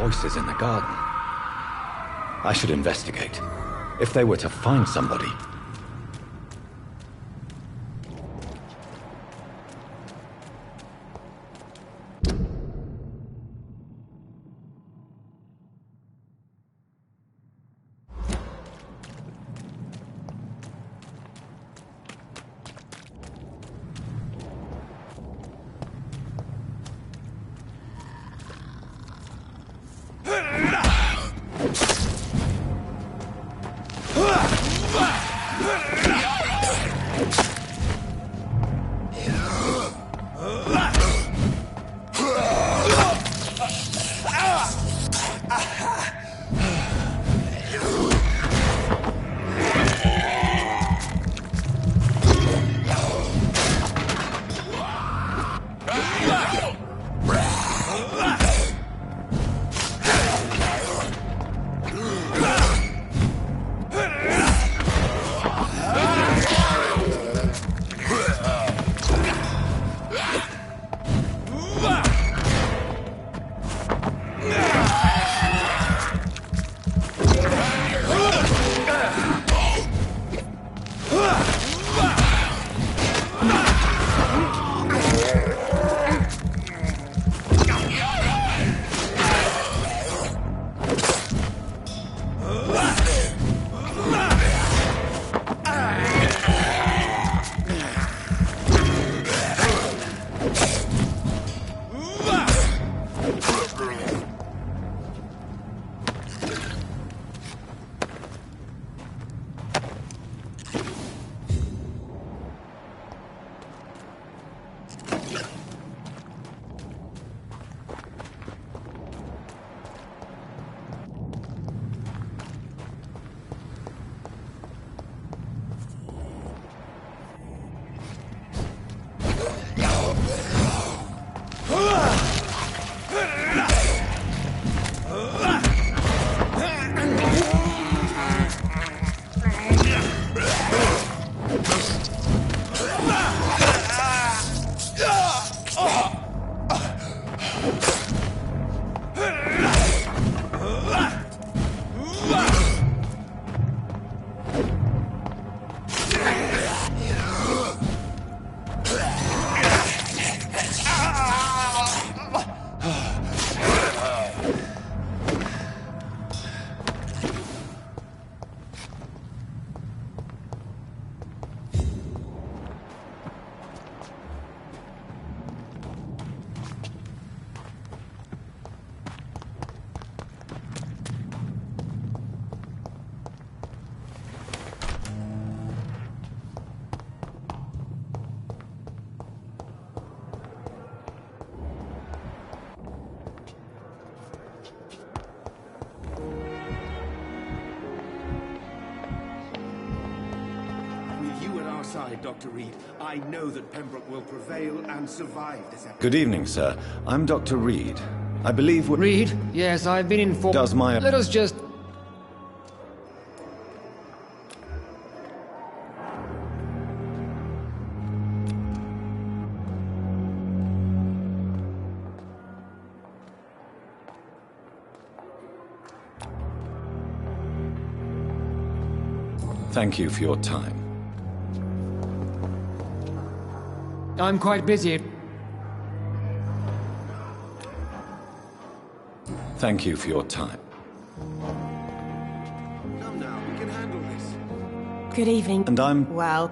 voices in the garden. I should investigate. If they were to find somebody... Dr. Reed, I know that Pembroke will prevail and survive this episode. Good evening, sir. I'm Dr. Reed. I believe we're... Reed? Yes, I've been informed... Does my... Let us just... Thank you for your time. I'm quite busy. Thank you for your time. Come now, we can handle this. Good evening. And I'm... Well...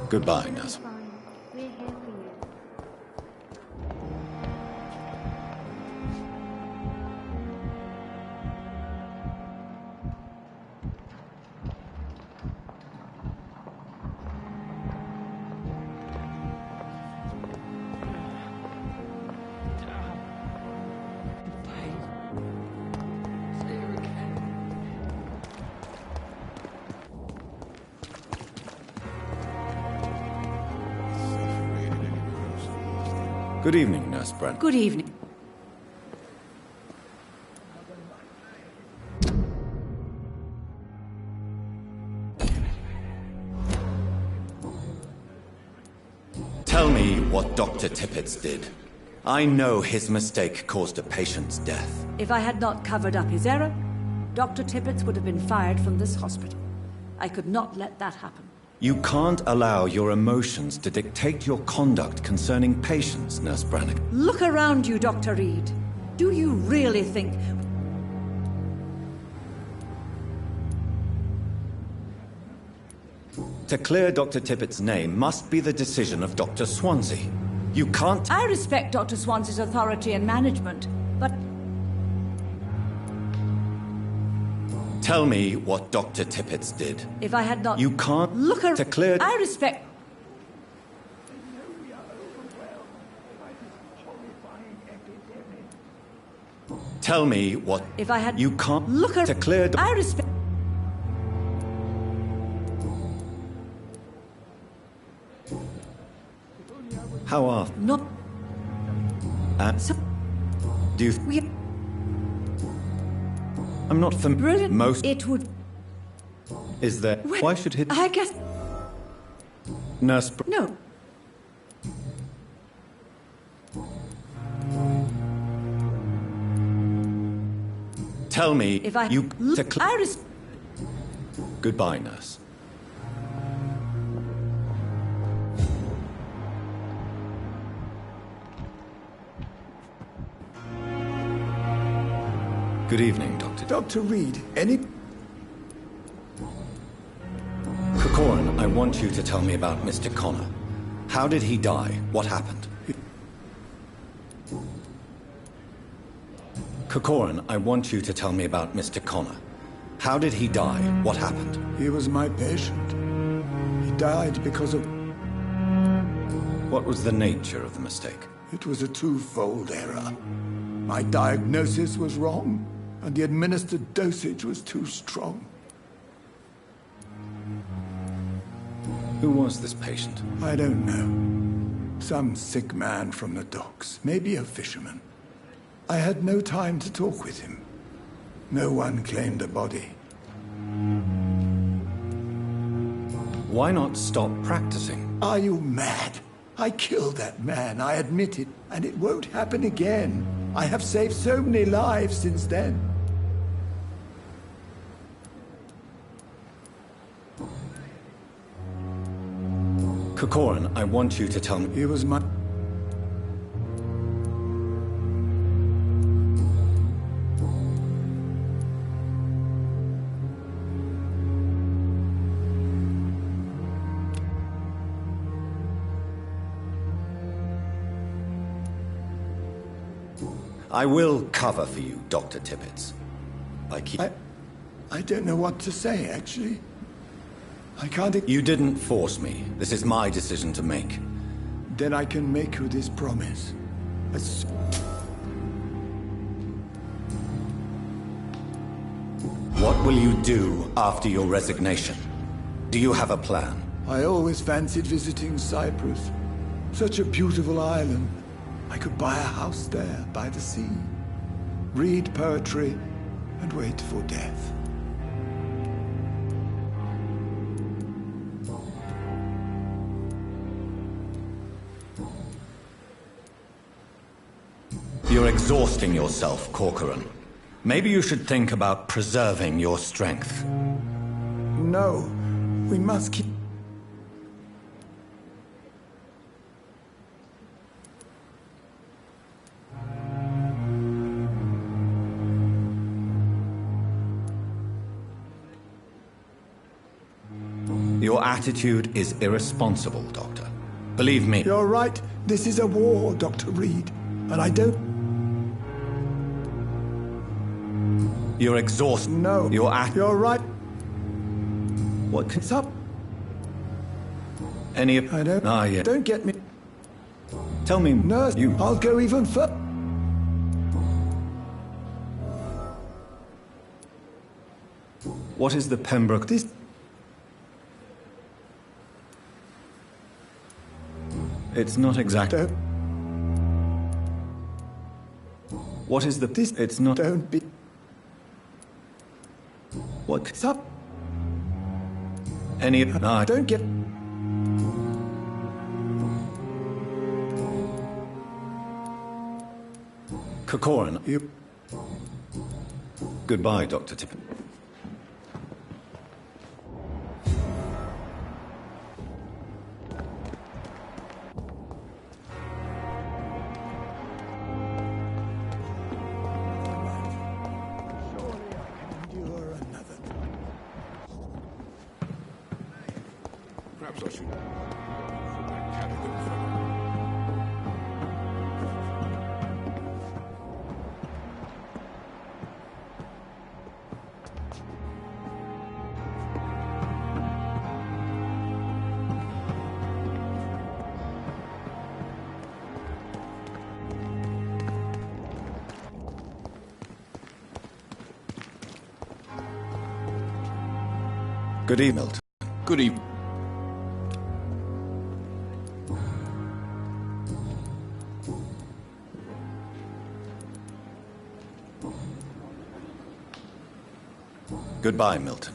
Goodbye, nurse. Good evening, Nurse Brent. Good evening. Tell me what Dr. Tippett did. I know his mistake caused a patient's death. If I had not covered up his error, Dr. Tippett would have been fired from this hospital. I could not let that happen. You can't allow your emotions to dictate your conduct concerning patients, Nurse Brannigan. Look around you, Dr. Reed. Do you really think... To clear Dr. Tippett's name must be the decision of Dr. Swansea. You can't... I respect Dr. Swansea's authority and management, but... Tell me what Dr. Tippett's did. If I had not... You can't... Look around... To clear... I respect... Tell me what... If I had... You can't... Look around... To clear... I respect... How often? Not... Do you... I'm not familiar... Brilliant. Most... It would... Is there... Well, Why should he... I guess... Nurse... No. Tell me... If I... You... I Goodbye, nurse. Good evening, Doctor. Dr. Reed, any... Corcoran, I want you to tell me about Mr. Connor. How did he die? What happened? Corcoran, I want you to tell me about Mr. Connor. How did he die? What happened? He was my patient. He died because of... What was the nature of the mistake? It was a twofold error. My diagnosis was wrong, and the administered dosage was too strong. Who was this patient? I don't know. Some sick man from the docks, maybe a fisherman. I had no time to talk with him. No one claimed a body. Why not stop practicing? Are you mad? I killed that man, I admit it, and it won't happen again. I have saved so many lives since then. Corcoran, I want you to tell me... He was my... I will cover for you, Dr. Tippett. I don't know what to say, actually. I can't... You didn't force me. This is my decision to make. Then I can make you this promise. What will you do after your resignation? Do you have a plan? I always fancied visiting Cyprus. Such a beautiful island. I could buy a house there, by the sea. Read poetry and wait for death. You're exhausting yourself, Corcoran. Maybe you should think about preserving your strength. No, we must keep... Your attitude is irresponsible, Doctor. Believe me. You're right. This is a war, Dr. Reed. And I don't... You're exhausted. No. You're right. What can... Up? Any of... I don't... Ah, yeah. Don't get me... Tell me... Nurse, you... I'll go even further. What is the Pembroke... This... It's not exact... What is the... This... It's not... Don't be... What... Up? Any... Ah, don't get... Corcoran. Yep. Goodbye, Dr. Tippett. Perhaps I should. Good evening, Milton. Good evening. Goodbye, Milton.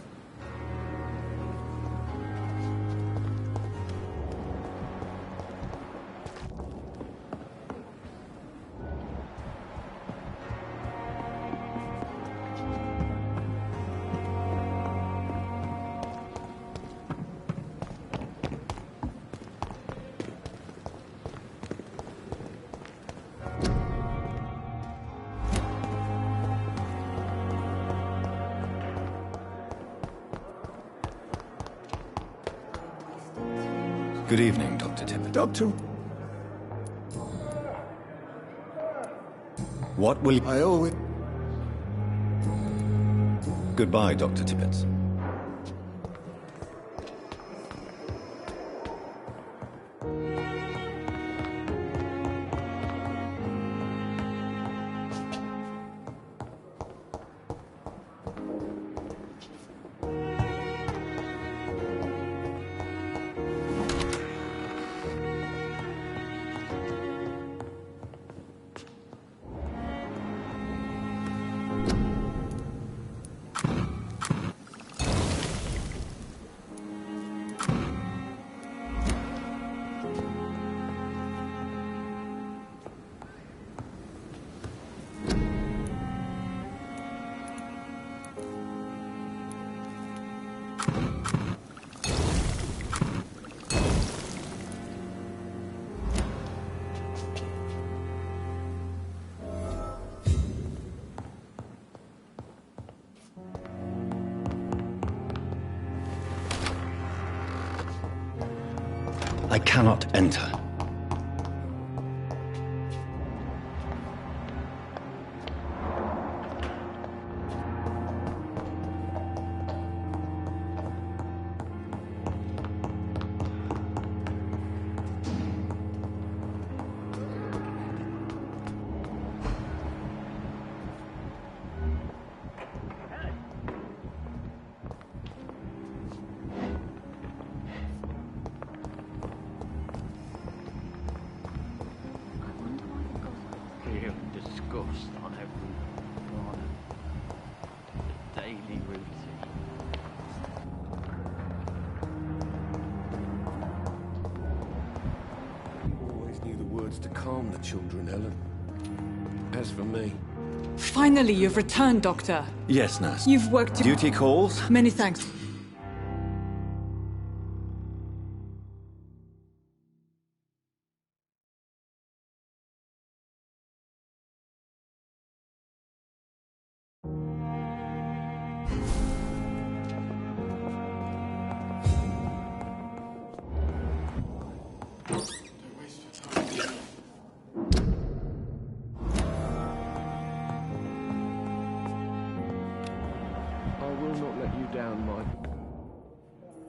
Good evening, Dr. Tippett. Doctor... What will... I always... Goodbye, Dr. Tippett. I cannot enter. Disgust on every corner. The daily routine. Always knew the words to calm the children, Helen. As for me... Finally, you've returned, Doctor. Yes, nurse. You've worked... Duty calls? Many thanks.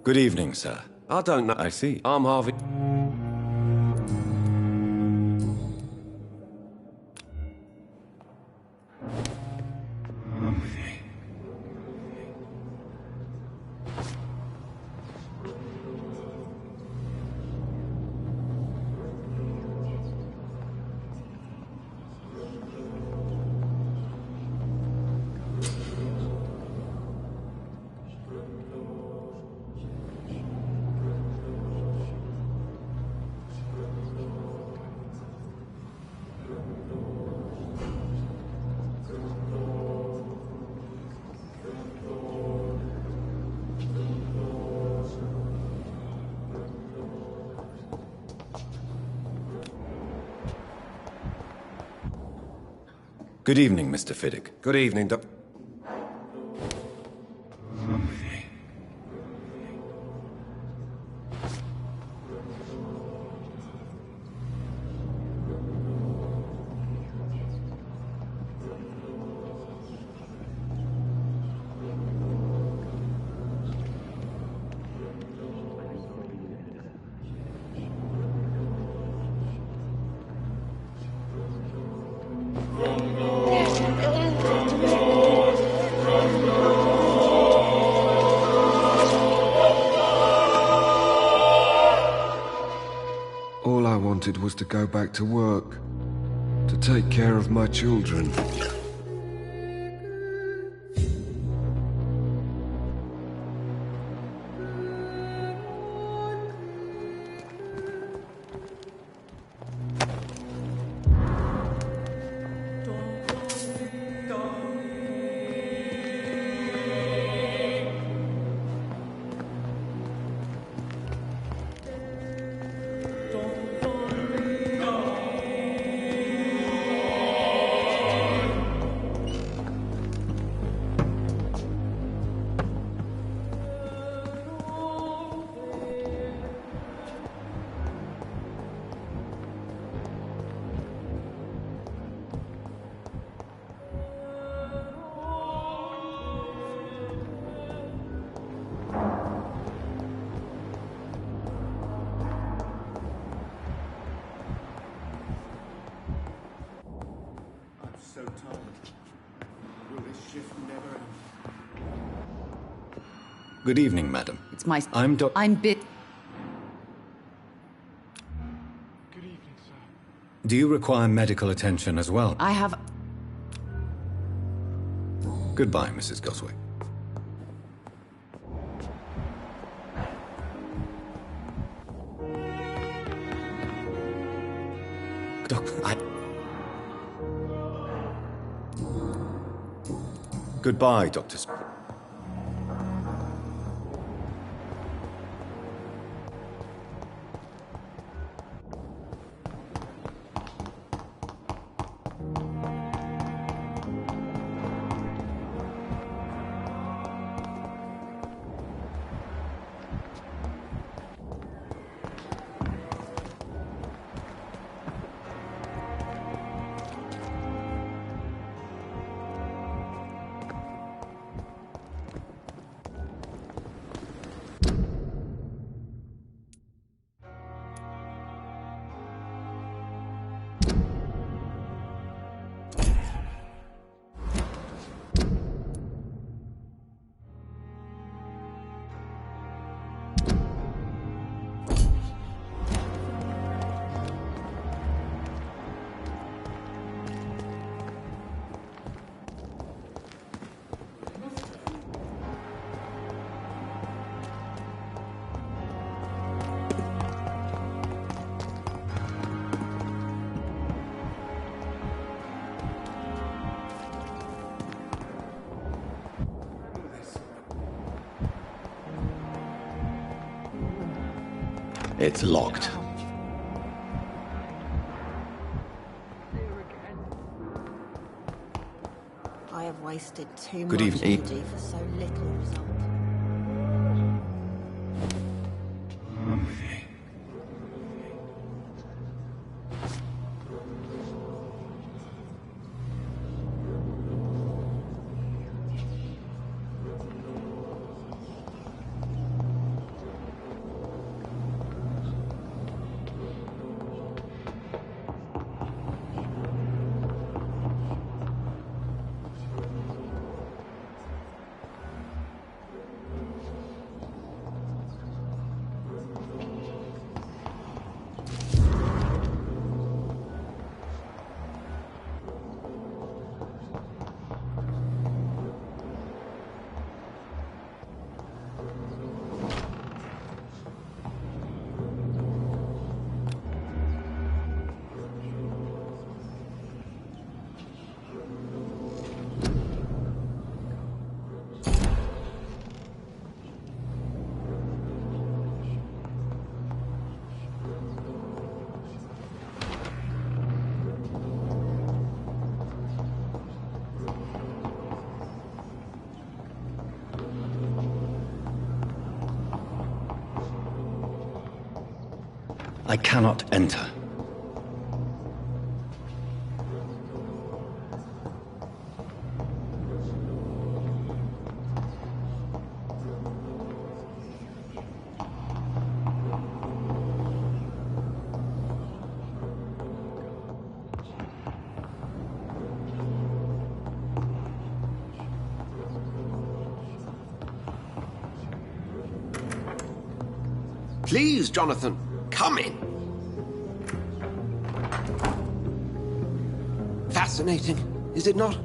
Good evening, sir. I don't know. I see. I'm Harvey. Good evening, Mr. Fiddick. Good evening, Doc. All I wanted was to go back to work, to take care of my children. So tired. Will this shift never end? Good evening, madam. It's my... I'm bit... Good evening, sir. Do you require medical attention as well? I have... Goodbye, Mrs. Goswick. Goodbye, Dr. It's locked. I have wasted too Good much evening. energy for so little result. I cannot enter. Please, Jonathan, come in. Fascinating, is it not?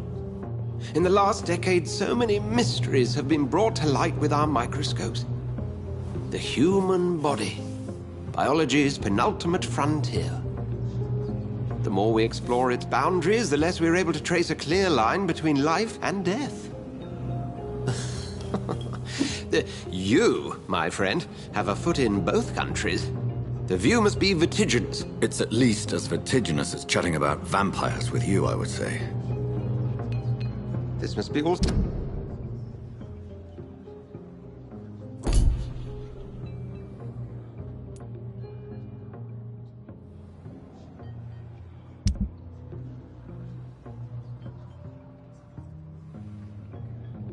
In the last decade, so many mysteries have been brought to light with our microscopes. The human body, biology's penultimate frontier. The more we explore its boundaries, the less we're able to trace a clear line between life and death. You, my friend, have a foot in both countries. The view must be vertiginous. It's at least as vertiginous as chatting about vampires with you, I would say. This must be all...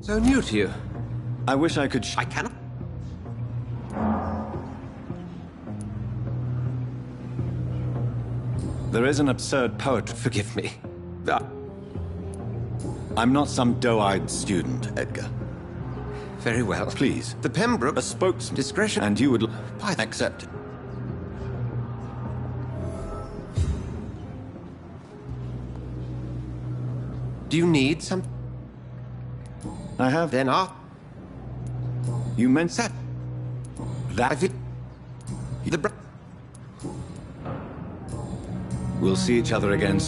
So new to you. I wish I could... I cannot... There is an absurd poet... Forgive me. I'm not some doe-eyed student, Edgar. Very well. Please. The Pembroke... A spokesman. Discretion... And you would... accept it. Do you need some... I have... Then You meant that... We'll see each other again.